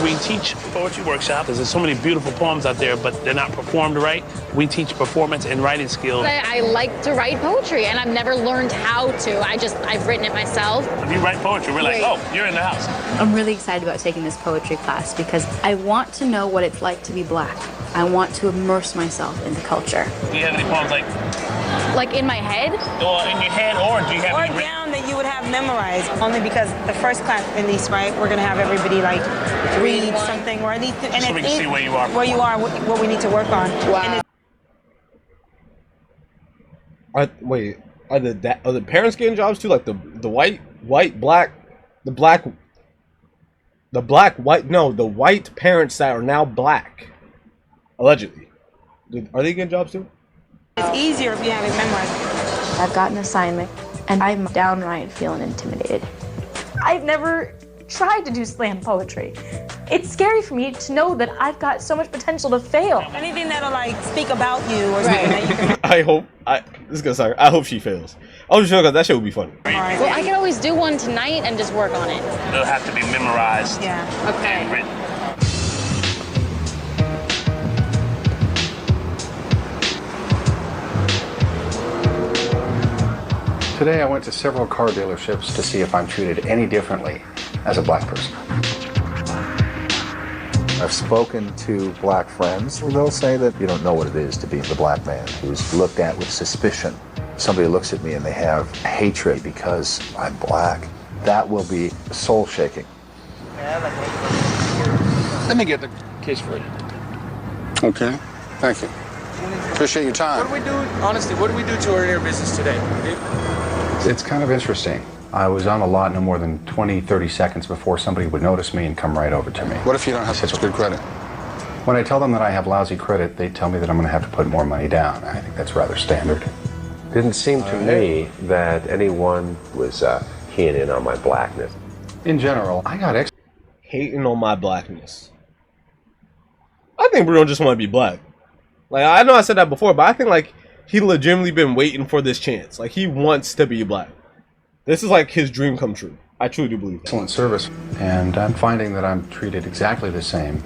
We teach poetry workshops. There's so many beautiful poems out there, but they're not performed right. We teach performance and writing skills. I like to write poetry, and I've never learned how to. I've written it myself. If you write poetry, we're like, oh, you're in the house. I'm really excited about taking this poetry class because I want to know what it's like to be black. I want to immerse myself in the culture. Do you have any poems like in my head? Or in your head, or do you have or any down that you would have memorized? Only because the first class, at least, right, we're gonna have everybody read something or anything, and so we can see where you are. Where you are, what we need to work on. Wow. Are the parents getting jobs too? Like the white parents that are now black, allegedly. Are they getting jobs too? It's easier if you have it memorized. I've got an assignment and I'm downright feeling intimidated. I've never tried to do slam poetry. It's scary for me to know that I've got so much potential to fail. Anything that'll speak about you or something that you can. I hope she fails. I hope she fails because that shit would be funny. Well, I can always do one tonight and just work on it. It'll have to be memorized. Yeah. Okay. And written. Today I went to several car dealerships to see if I'm treated any differently as a black person. I've spoken to black friends. They'll say that you don't know what it is to be the black man who's looked at with suspicion. Somebody looks at me and they have hatred because I'm black. That will be soul-shaking. Let me get the case for you. Okay, thank you. Appreciate your time. What do we do, honestly, what do we do to our inner business today? It's kind of interesting. I was on the lot no more than 20, 30 seconds before somebody would notice me and come right over to me. What if you don't have such good credit? When I tell them that I have lousy credit, they tell me that I'm going to have to put more money down. I think that's rather standard. Didn't seem to me that anyone was keying in on my blackness. In general, I got hating on my blackness. I think Bruno just want to be black. I know I said that before, but I think he legitimately been waiting for this chance. He wants to be black. This is his dream come true. I truly do believe that. Excellent service. And I'm finding that I'm treated exactly the same,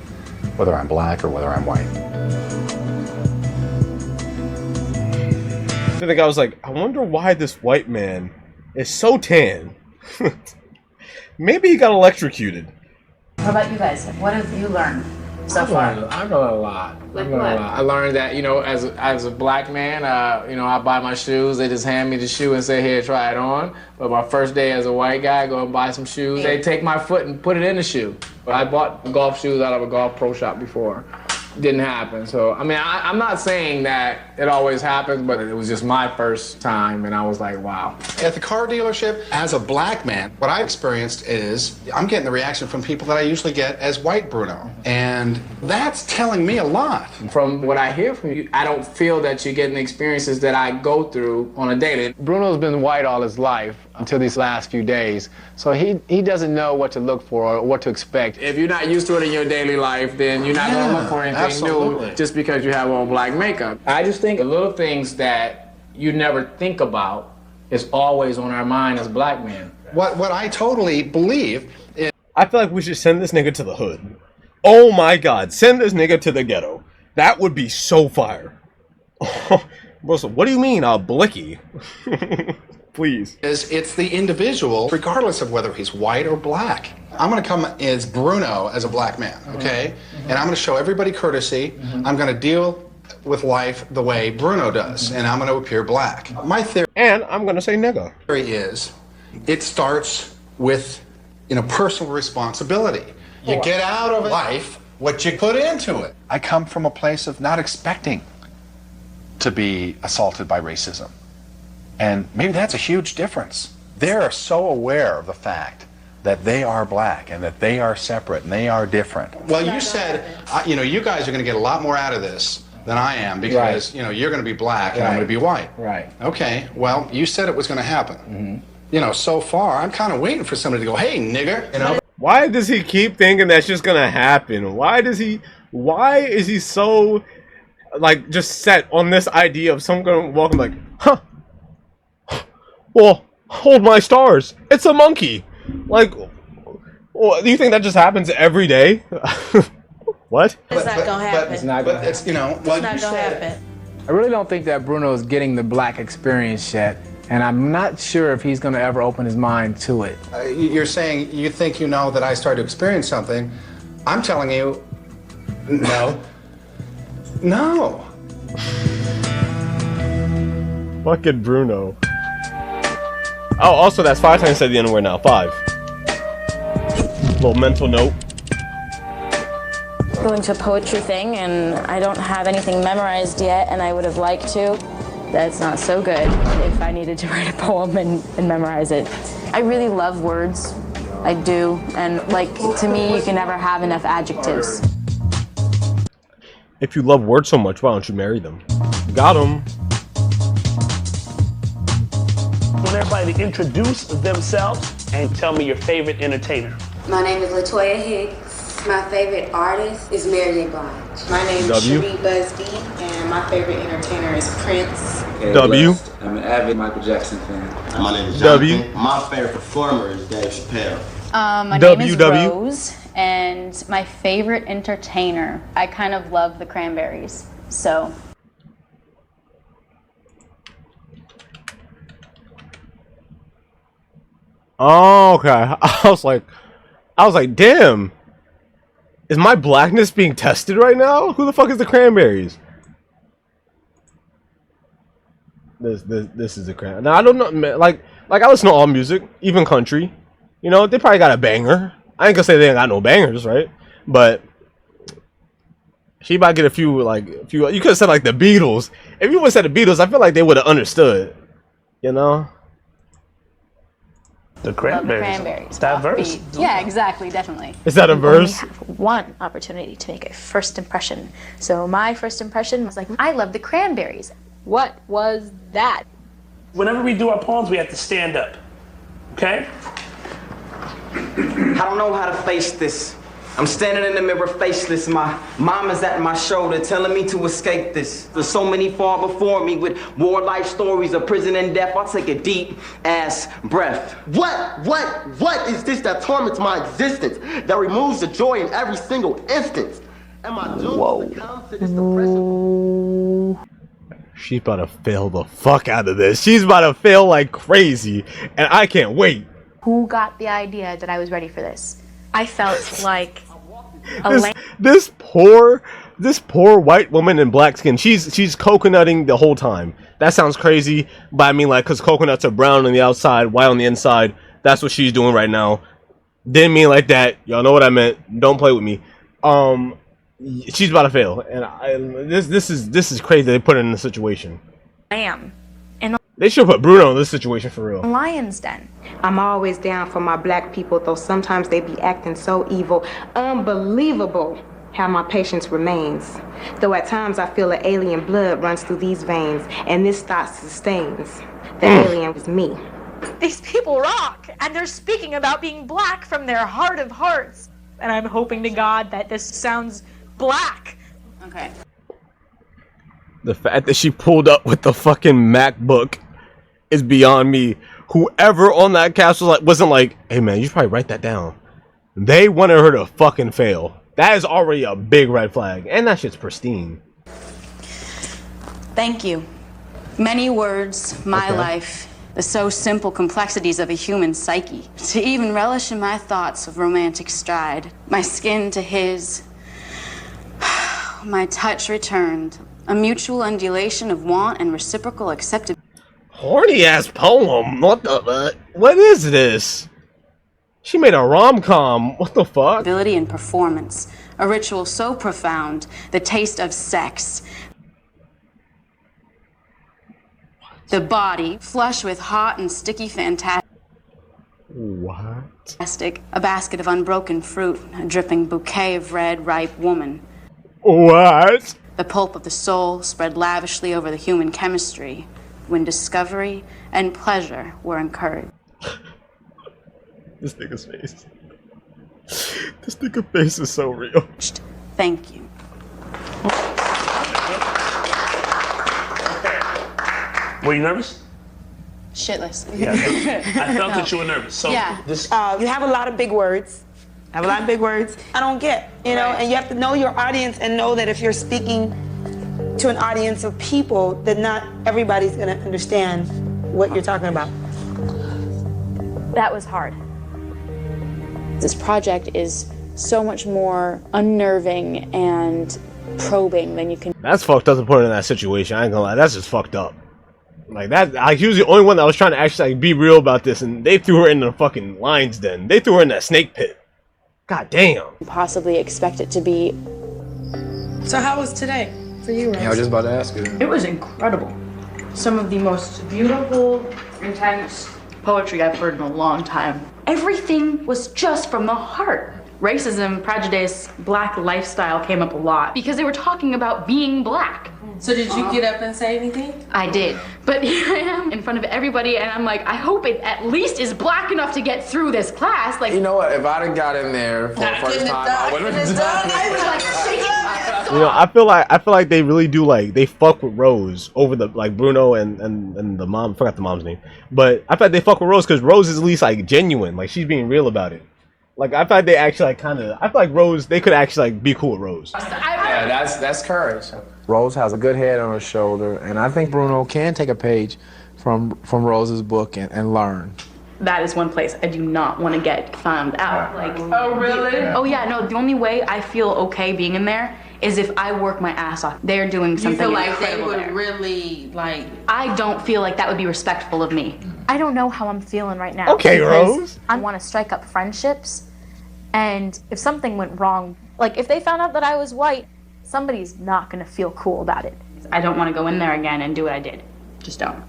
whether I'm black or whether I'm white. I think I was I wonder why this white man is so tan. Maybe he got electrocuted. How about you guys? What have you learned so far? I learned a lot. I learned that, as a black man, I buy my shoes. They just hand me the shoe and say, here, try it on. But my first day as a white guy, go and buy some shoes. They take my foot and put it in the shoe. But I bought golf shoes out of a golf pro shop before. didn't happen. So, I mean, I'm not saying that it always happens, but it was just my first time, and I was like, wow. At the car dealership, as a black man, what I experienced is I'm getting the reaction from people that I usually get as white Bruno. And that's telling me a lot. From what I hear from you, I don't feel that you're getting the experiences that I go through on a daily. Bruno's been white all his life until these last few days. So he doesn't know what to look for or what to expect. If you're not used to it in your daily life, then you're not going to look for anything new just because you have on black makeup. I just think the little things that you never think about is always on our mind as black men. What I totally believe is... I feel like we should send this nigga to the hood. Oh my god, send this nigga to the ghetto. That would be so fire. Bro, so what do you mean, blicky? Please. It's the individual, regardless of whether he's white or black. I'm going to come as Bruno as a black man, okay? And I'm going to show everybody courtesy. I'm going to deal with life the way Bruno does, and I'm going to appear black. My theory... And I'm going to say nigga. ...is it starts with, personal responsibility. You get out of life what you put into it. I come from a place of not expecting to be assaulted by racism. And maybe that's a huge difference. They're so aware of the fact that they are black and that they are separate and they are different. Well, you said, you guys are going to get a lot more out of this than I am because, you're going to be black and I'm going to be white. Right. Okay, well, you said it was going to happen. So far, I'm kind of waiting for somebody to go, hey, nigger, Why does he keep thinking that's just going to happen? Why is he so, just set on this idea of someone going to walk him like, huh? Well, hold my stars. It's a monkey. Well, do you think that just happens every day? What? It's not gonna happen. It's not gonna happen. It's not gonna happen. I really don't think that Bruno's getting the black experience yet, and I'm not sure if he's gonna ever open his mind to it. You're saying you think you know that I started to experience something. I'm telling you, no. No. Fucking Bruno. Oh, also, that's 5 times I said the N-word now. 5. Little mental note. Going to a poetry thing, and I don't have anything memorized yet, and I would have liked to. That's not so good if I needed to write a poem and memorize it. I really love words. I do. And, to me, you can never have enough adjectives. If you love words so much, why don't you marry them? Got him. I want everybody to introduce themselves and tell me your favorite entertainer. My name is LaToya Hicks. My favorite artist is Mary J. Blige. My name is Cherie Busby, and my favorite entertainer is Prince. Okay, W. I'm an avid Michael Jackson fan. My name is Jonathan. My favorite performer is Dave Chappelle. My name is Rose, and my favorite entertainer, I kind of love the Cranberries, so... Oh, okay. I was like, damn. Is my blackness being tested right now? Who the fuck is the Cranberries? This is the Cranberries. Now I don't know. Like I listen to all music, even country. They probably got a banger. I ain't gonna say they ain't got no bangers, right? But she might get a few. You could have said the Beatles. If you would have said the Beatles, I feel like they would have understood. The Cranberries. Diverse. Yeah, exactly, definitely. Is that a verse? We have one opportunity to make a first impression. So my first impression was I love the Cranberries. What was that? Whenever we do our poems, we have to stand up. Okay? I don't know how to face this. I'm standing in the mirror faceless. My mom is at my shoulder telling me to escape this. There's so many far before me with war-like stories of prison and death. I'll take a deep ass breath. What is this that torments my existence? That removes the joy in every single instance? Am I doomed to succumb to this depression? She's about to fail the fuck out of this. She's about to fail like crazy, and I can't wait. Who got the idea that I was ready for this? I felt like this poor white woman in black skin. She's coconutting the whole time. That sounds crazy, but I mean because coconuts are brown on the outside, white on the inside. That's what she's doing right now. Didn't mean like that. Y'all know what I meant. Don't play with me. she's about to fail, and this is crazy. They put her in this situation. I am in the They should put Bruno in this situation for real. lion's den. I'm always down for my black people, though sometimes they be acting so evil. Unbelievable how my patience remains. Though at times I feel an alien blood runs through these veins, and this thought sustains. The alien was me. These people rock, and they're speaking about being black from their heart of hearts. And I'm hoping to God that this sounds black. Okay. The fact that she pulled up with the fucking MacBook is beyond me. Whoever on that cast wasn't like, hey man, you should probably write that down. They wanted her to fucking fail. That is already a big red flag. And that shit's pristine. Thank you. Many words, my life, the so simple complexities of a human psyche. To even relish in my thoughts of romantic stride. My skin to his. My touch returned. A mutual undulation of want and reciprocal acceptability. Horny ass poem. What the? What is this? She made a rom-com. What the fuck? Ability and performance. A ritual so profound. The taste of sex. The body, flush with hot and sticky fantastic. What? A basket of unbroken fruit. A dripping bouquet of red, ripe woman. What? The pulp of the soul spread lavishly over the human chemistry. When discovery and pleasure were encouraged. This nigga's face. This nigga's face is so real. Thank you. Were you nervous? Shitless. Yeah. I felt that you were nervous. So Yeah. this. You have a lot of big words. I don't get, you know, and you have to know your audience and know that if you're speaking to an audience of people, that not everybody's gonna understand what you're talking about. That was hard. This project is so much more unnerving and probing than you can. That's fucked up to put her in that situation. I ain't gonna lie. That's just fucked up. Like that. He was the only one that was trying to actually be real about this, and they threw her in the fucking lion's den. They threw her in that snake pit. God damn. Possibly expect it to be. So how was today for you, Rose? Yeah, I was just about to ask you. It was incredible. Some of the most beautiful, intense poetry I've heard in a long time. Everything was just from the heart. Racism, prejudice, black lifestyle came up a lot because they were talking about being black. So did you get up and say anything? I did. But here I am in front of everybody and I'm like, I hope it at least is black enough to get through this class. Like, You know what? If I'd have got in there for the first time, I would have done I was like shaking my You know, I feel like they really do, like, they fuck with Rose over the, like, Bruno and the mom. I forgot the mom's name, but I feel like they fuck with Rose because Rose is at least like genuine, like she's being real about it. Like I feel like they actually like kind of. I feel like Rose, they could actually like be cool with Rose. Yeah, that's courage. Rose has a good head on her shoulder, and I think Bruno can take a page from Rose's book and learn. that is one place I do not want to get found out. Like, oh really? Oh yeah, no. The only way I feel okay being in there is if I work my ass off. They're doing something You feel like incredible they would there. really like. I don't feel like that would be respectful of me. I don't know how I'm feeling right now. Okay, because Rose. I want to strike up friendships, and if something went wrong, like if they found out that I was white, somebody's not gonna feel cool about it. I don't want to go in there again and do what I did. Just don't.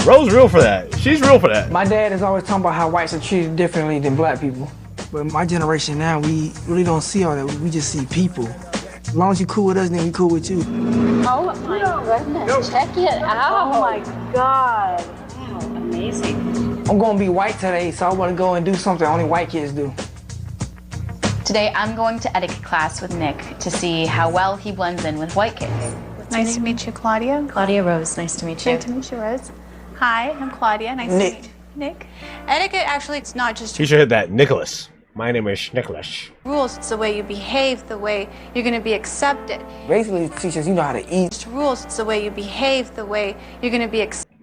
Rose real for that. She's real for that. My dad is always talking about how whites are treated differently than black people. But my generation now, we really don't see all that. We just see people. As long as you cool with us, then we cool with you. Oh my goodness, check it out. Oh my God. Wow, amazing. I'm gonna be white today, so I wanna go and do something only white kids do. Today I'm going to etiquette class with Nick to see how well he blends in with white kids. Nice to meet you, Claudia. Claudia Rose, nice to meet you. Nice to meet you, Rose. Hi, I'm Claudia. Nice Nick. to meet you. Nick. Etiquette, actually, it's not just He should hit that. Nicholas. My name is Nicholas. rules. It's the way you behave, the way you're going to be accepted. Basically, it teaches you know how to eat. It's rules. It's the way you behave, the way you're going to be accepted.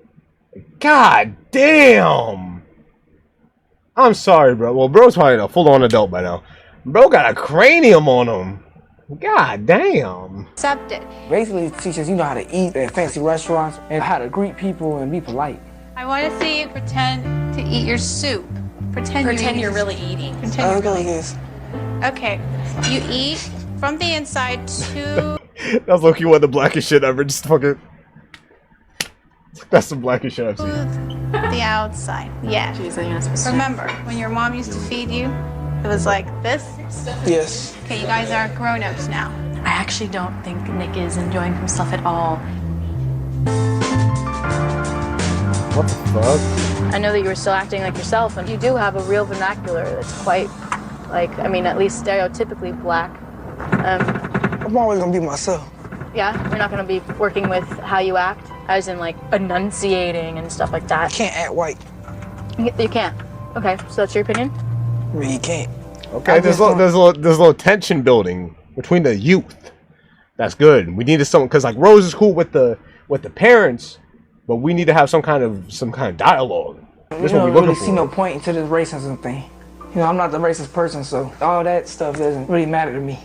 God damn. I'm sorry, bro. Well, bro's probably a full-on adult by now. Bro got a cranium on him. God damn. Basically, it teaches you know how to eat at fancy restaurants and how to greet people and be polite. I want to see you pretend to eat your soup. Pretend Pretend you're really eating. Pretend you're really this. Okay, you eat from the inside to That's low-key one of the blackest shit ever. Just fucking. That's the blackest shit I've seen. the outside. Yeah. Jeez, I'm not supposed to. Remember, when your mom used to feed you, it was like this? Yes. Okay, you guys are grown-ups now. I actually don't think Nick is enjoying himself at all. What the fuck? I know that you were still acting like yourself, and you do have a real vernacular that's quite, like, I mean, at least stereotypically black. I'm always gonna be myself. Yeah, you're not gonna be working with how you act, as in like enunciating and stuff like that. Can't act white. You can't. Okay, so that's your opinion? I mean, you can't. Okay, there's a little tension building between the youth. That's good. We needed someone because like Rose is cool with the parents, but we need to have some kind of dialogue. You don't really see no point into this racism thing. You know, I'm not the racist person, so all that stuff doesn't really matter to me.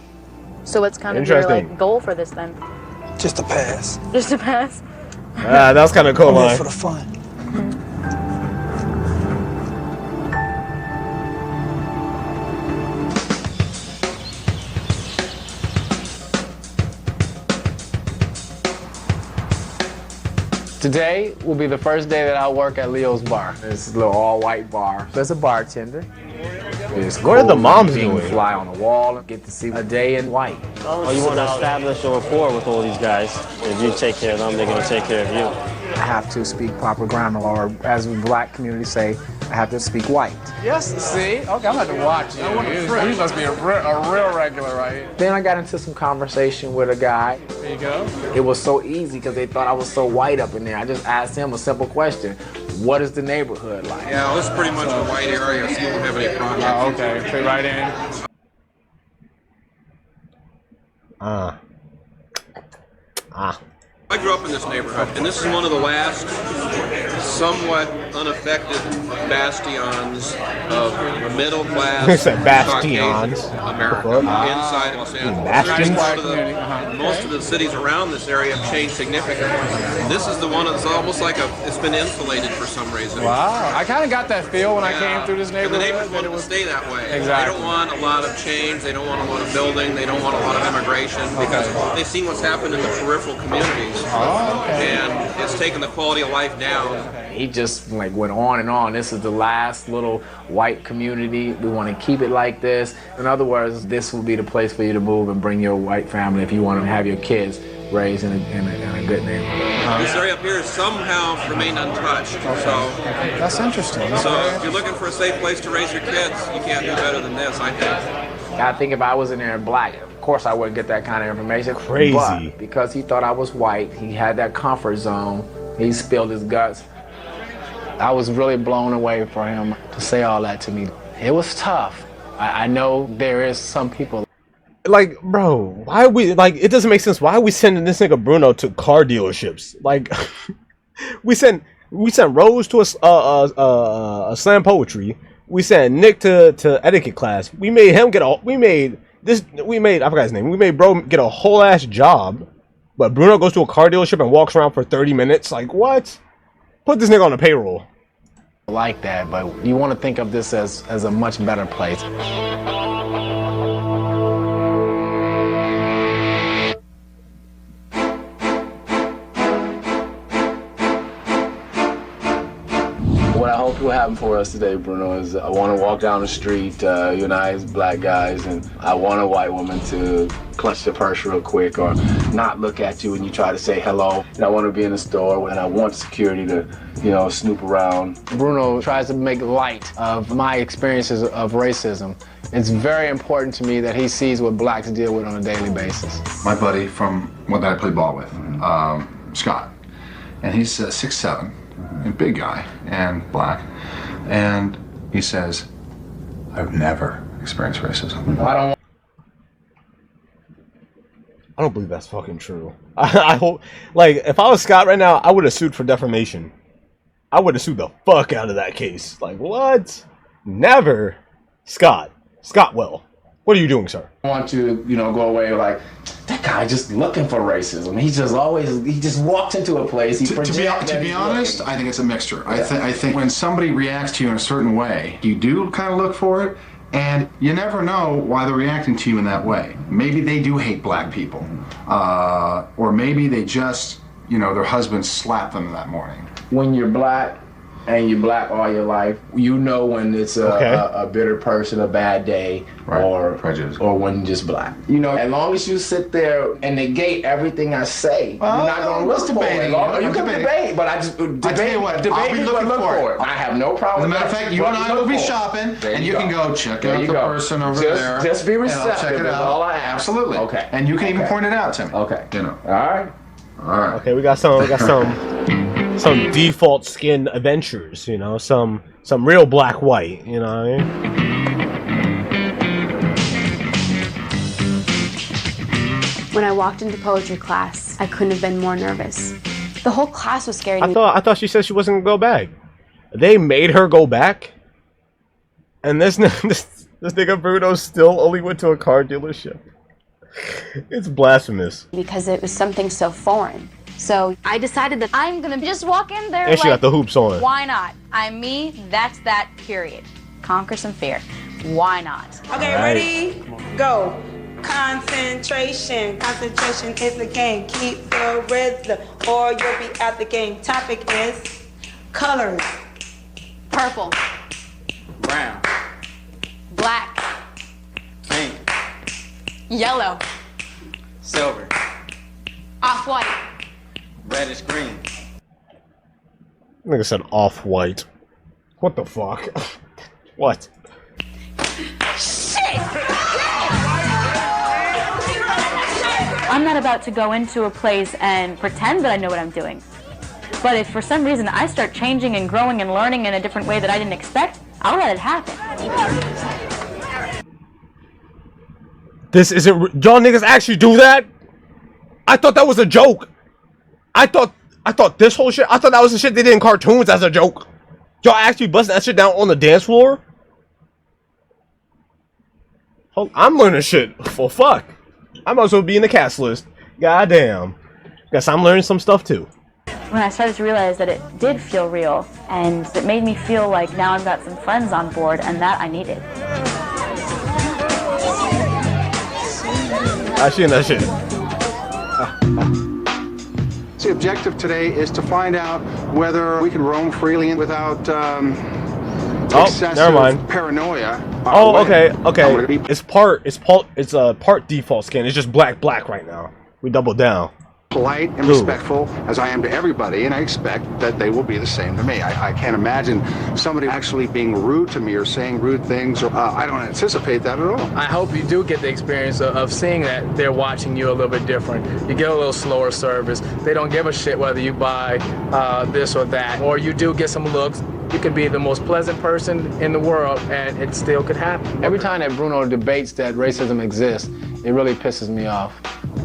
So what's kind of your like goal for this then? Just a pass. Just a pass? That was kind of cool, man. For the fun. Today will be the first day that I'll work at Leo's bar. It's a little all-white bar. There's a bartender. What are the moms doing? Fly on the wall and get to see a day in white. Oh, you want to establish a rapport with all these guys. If you take care of them, they're going to take care of you. I have to speak proper grammar, or as the black community say, I have to speak white. Yes, see? Okay, I'm going to watch you. You must be a real regular, right? Then I got into some conversation with a guy. There you go. It was so easy because they thought I was so white up in there. I just asked him a simple question. What is the neighborhood like? Yeah, this is pretty much a white area, so you won't have any problems. Oh, okay. Fit right in. I grew up in this neighborhood, and this is one of the last somewhat unaffected bastions of middle class bastions. America inside Los Angeles. Most of the cities around this area have changed significantly. This is the one that's almost like it's been insulated for some reason. Wow, I kind of got that feel when I came through this And the neighborhood. neighbors want to stay that way. Exactly. They don't want a lot of change. They don't want a lot of building. They don't want a lot of immigration because they've seen what's happened in the peripheral communities. Oh, okay. And it's taken the quality of life down. He just like went on and on. This is the last little white community. We want to keep it like this. In other words, this will be the place for you to move and bring your white family if you want to have your kids raised in a good neighborhood. This area up here has somehow remained untouched. So that's interesting. So if you're looking for a safe place to raise your kids, you can't do better than this, I think. I think if I was in there black, of course I wouldn't get that kind of information. Crazy. But because he thought I was white, he had that comfort zone. He spilled his guts. I was really blown away for him to say all that to me. It was tough. I know there is some people. Like, bro, why are we, like, it doesn't make sense. Why are we sending this nigga Bruno to car dealerships? Like, we sent Rose to a slam poetry. We sent Nick to etiquette class. We made him get I forgot his name. We made bro get a whole ass job. But Bruno goes to a car dealership and walks around for 30 minutes. Like, what? Put this nigga on the payroll. Like that, but you want to think of this as a much better place. What I hope will happen for us today, Bruno, is I want to walk down the street, you and I as black guys, and I want a white woman to clutch the purse real quick or not look at you when you try to say hello. And I want to be in the store and I want security to, snoop around. Bruno tries to make light of my experiences of racism. It's very important to me that he sees what blacks deal with on a daily basis. My buddy from one that I play ball with, Scott, and he's 6'7", a big guy and black, and he says, I've never experienced racism. I don't believe that's fucking true. I hope, like, if I was Scott right now, I would have sued for defamation. I would have sued the fuck out of that case. Like, what? Never. Scott, what are you doing, sir? I want to, go away like, that guy just looking for racism. He just walks into a place. To be honest, I think it's a mixture. Yeah. I think when somebody reacts to you in a certain way, you do kind of look for it, And you never know why they're reacting to you in that way. Maybe they do hate black people. Or maybe they just, you know, their husband slapped them that morning. When you're black and you're black all your life, you know when it's a bitter person, a bad day, or prejudice, or when you're just black. You know, as long as you sit there and negate everything I say, you're not going to look for it. You can debate, but I just debate me, but look for it. I have no problem. As a matter of fact, you and I will be shopping, and you can go check out the person over there. Just be receptive. Check it out. All I ask. Absolutely. Okay. And you can even point it out to me. Okay. You know. All right. All right. Okay, we got some default skin adventures, you know, some real black white, you know what I mean? When I walked into poetry class, I couldn't have been more nervous. The whole class was scared of me. I thought she said she wasn't gonna go back. They made her go back, and this nigga Bruno still only went to a car dealership. It's blasphemous. Because it was something so foreign. So I decided that I'm gonna just walk in there. And she got the hoops on. Why not? I'm me, that's that, period. Conquer some fear. Why not? Okay, ready? Go. Concentration. Concentration is the game. Keep the rhythm or you'll be out the game. Topic is colors. Purple. Brown. Black. Pink. Yellow. Silver. Off-white. Reddish green. Nigga said off-white. What the fuck? What? Shit! I'm not about to go into a place and pretend that I know what I'm doing. But if for some reason I start changing and growing and learning in a different way that I didn't expect, I'll let it happen. This isn't. Y'all niggas actually do that? I thought that was a joke. I thought this whole shit. I thought that was the shit they did in cartoons as a joke. Y'all actually busting that shit down on the dance floor? I'm learning shit. Well, fuck. I might as well be in the cast list. Goddamn. Guess I'm learning some stuff too. When I started to realize that it did feel real, and it made me feel like now I've got some friends on board, and that I needed. I seen that shit. The objective today is to find out whether we can roam freely without excessive paranoia. Oh, okay. It's a part default skin. It's just black right now. We double down. Polite and respectful as I am to everybody, and I expect that they will be the same to me. I can't imagine somebody actually being rude to me or saying rude things. I don't anticipate that at all. I hope you do get the experience of seeing that they're watching you a little bit different. You get a little slower service. They don't give a shit whether you buy this or that, or you do get some looks. You could be the most pleasant person in the world, and it still could happen. Every time that Bruno debates that racism exists, it really pisses me off.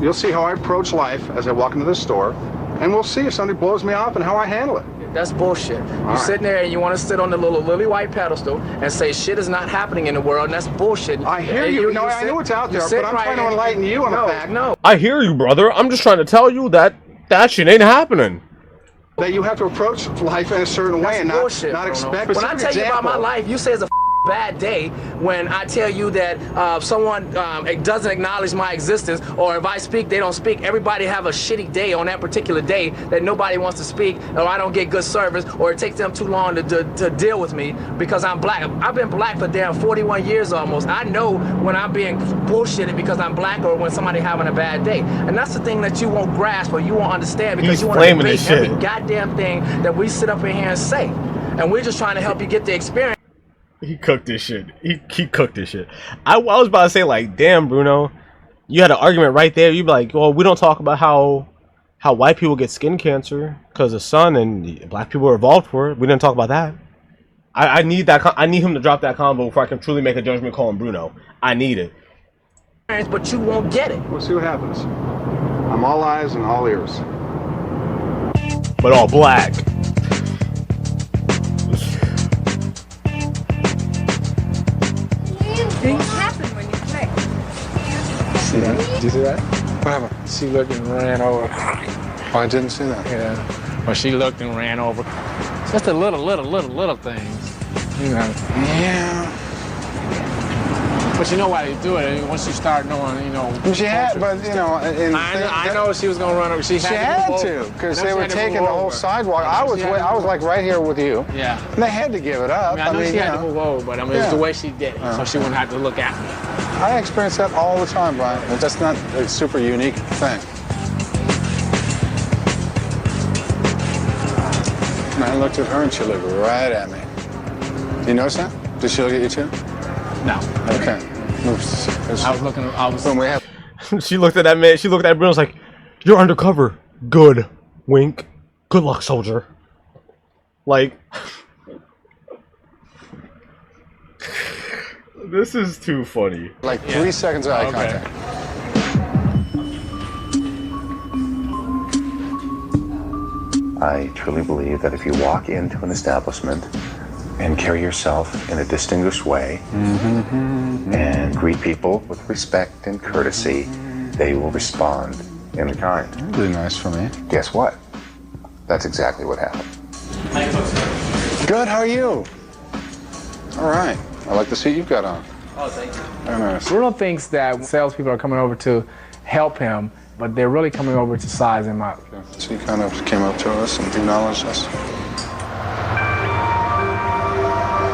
You'll see how I approach life as I walk into the store, and we'll see if somebody blows me off and how I handle it. That's bullshit. You're sitting there and you want to sit on the little lily white pedestal and say shit is not happening in the world, and that's bullshit. I hear you. No, I know it's out there, but I'm trying to enlighten you on the fact. No. I hear you, brother. I'm just trying to tell you that shit ain't happening. That you have to approach life in a certain way and not expect. When I tell you about my life, you say it's a bad day when I tell you that someone doesn't acknowledge my existence, or if I speak, they don't speak. Everybody have a shitty day on that particular day that nobody wants to speak, or I don't get good service, or it takes them too long to deal with me because I'm black. I've been black for damn 41 years almost. I know when I'm being bullshitted because I'm black, or when somebody having a bad day. And that's the thing that you won't grasp or you won't understand, because you want to debate every goddamn thing that we sit up in here and say. And we're just trying to help you get the experience. He cooked this shit. He cooked this shit. I was about to say, like, damn, Bruno, you had an argument right there. You'd be like, well, we don't talk about how white people get skin cancer because the sun and black people are evolved for it. We didn't talk about that. I need that. I need him to drop that combo before I can truly make a judgment call on Bruno. I need it. But you won't get it. We'll see what happens. I'm all eyes and all ears. But all black. Things happen when you play. See that? Did you see that? What happened? She looked and ran over. Oh, I didn't see that. Yeah. Well, she looked and ran over. Just the little things. You know. Yeah. But you know why they do it. I mean, once you start knowing, you know. She had, but you know, I know she was gonna run over. She had to, because they were taking the whole sidewalk. I was like right here with you. Yeah. And they had to give it up. I know she had to move over, but I mean, it's the way she did it, so she wouldn't have to look at me. I experience that all the time, Brian. That's not a super unique thing. And I looked at her and she looked right at me. Do you notice that? Did she look at you too? No. Okay. When we have. She looked at that man. She looked at Bruno. Was like, "You're undercover. Good. Wink. Good luck, soldier." Like, this is too funny. Like 3 seconds of eye contact. I truly believe that if you walk into an establishment and carry yourself in a distinguished way and greet people with respect and courtesy, they will respond in kind. Really nice for me. Guess what? That's exactly what happened. Good, how are you? All right. I like the suit you've got on. Oh, thank you. Very nice. Bruno thinks that salespeople are coming over to help him, but they're really coming over to size him up. So he kind of came up to us and acknowledged us.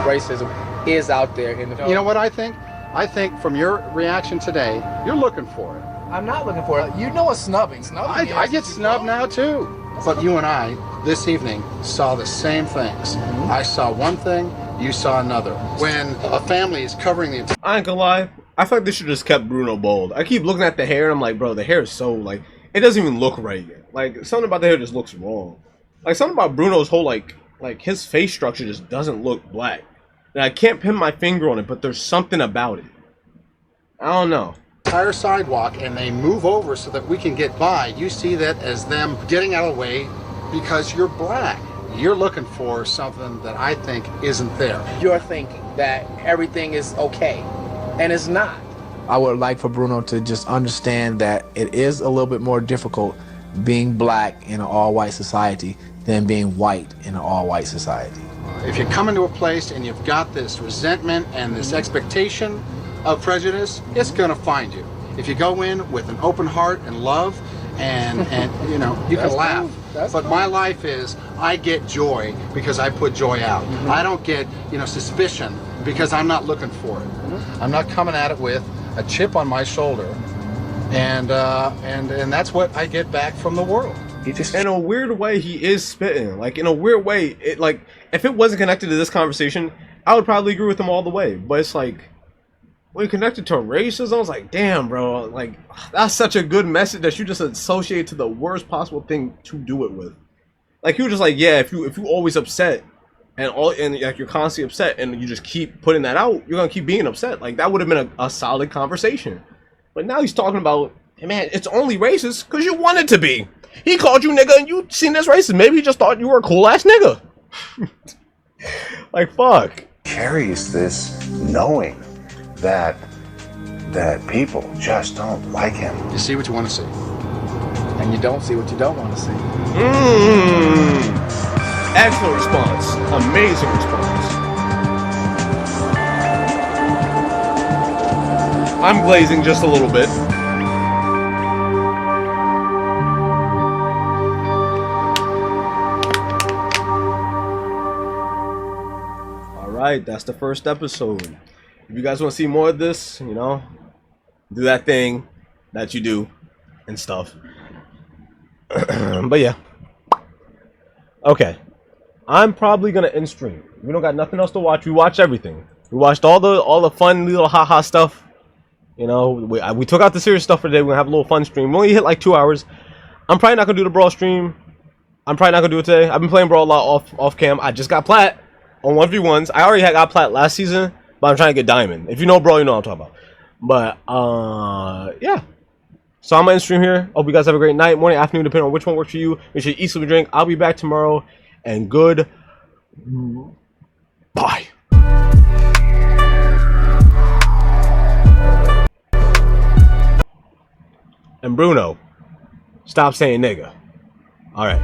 Racism is out there in the. You know what I think? I think from your reaction today, you're looking for it. I'm not looking for it. You know a snubbing. I get snubbed now too. But you and I, this evening, saw the same things. I saw one thing, you saw another. When a family is covering the entire... I ain't gonna lie. I feel like they should just kept Bruno bold. I keep looking at the hair and I'm like, bro, the hair is so, like, it doesn't even look right yet. Like, something about the hair just looks wrong. Like, something about Bruno's whole, like his face structure just doesn't look black. And I can't pin my finger on it, but there's something about it. I don't know. Entire sidewalk, and they move over so that we can get by. You see that as them getting out of the way because you're black. You're looking for something that I think isn't there. You're thinking that everything is okay, and it's not. I would like for Bruno to just understand that it is a little bit more difficult being black in an all-white society than being white in an all-white society. If you come into a place and you've got this resentment and this expectation of prejudice, it's going to find you. If you go in with an open heart and love, and you know, you can laugh. But my life is, I get joy because I put joy out. I don't get, you know, suspicion because I'm not looking for it. I'm not coming at it with a chip on my shoulder, and that's what I get back from the world. In a weird way, he is spitting. Like, in a weird way, it, like, if it wasn't connected to this conversation, I would probably agree with him all the way. But it's like, when you connected to racism, I was like, damn, bro, like, that's such a good message that you just associate to the worst possible thing to do it with. Like, he was just like, yeah, if you always upset and like you're constantly upset and you just keep putting that out, you're gonna keep being upset. Like, that would have been a solid conversation. But now he's talking about, hey, man, it's only racist because you want it to be. He called you nigga and you seen this racist. Maybe he just thought you were a cool ass nigga. Like, fuck. Carries this knowing that people just don't like him. You see what you want to see, And you don't see what you don't want to see. Excellent response. Amazing response. I'm glazing just a little bit. Alright, that's the first episode. If you guys want to see more of this, you know, do that thing that you do and stuff. But yeah. Okay. I'm probably gonna end stream. We don't got nothing else to watch. We watched everything. We watched all the fun little haha stuff. You know, we took out the serious stuff for today. We're gonna have a little fun stream. We only hit like 2 hours. I'm probably not gonna do the Brawl stream. I'm probably not gonna do it today. I've been playing Brawl a lot off cam. I just got plat on 1v1s. I already got plat last season, but I'm trying to get diamond. If you know Brawl, you know what I'm talking about. But yeah. So I'm gonna end stream here. Hope you guys have a great night, morning, afternoon, depending on which one works for you. Make sure you eat, sleep, and drink. I'll be back tomorrow. And good bye. And Bruno, stop saying nigga. All right.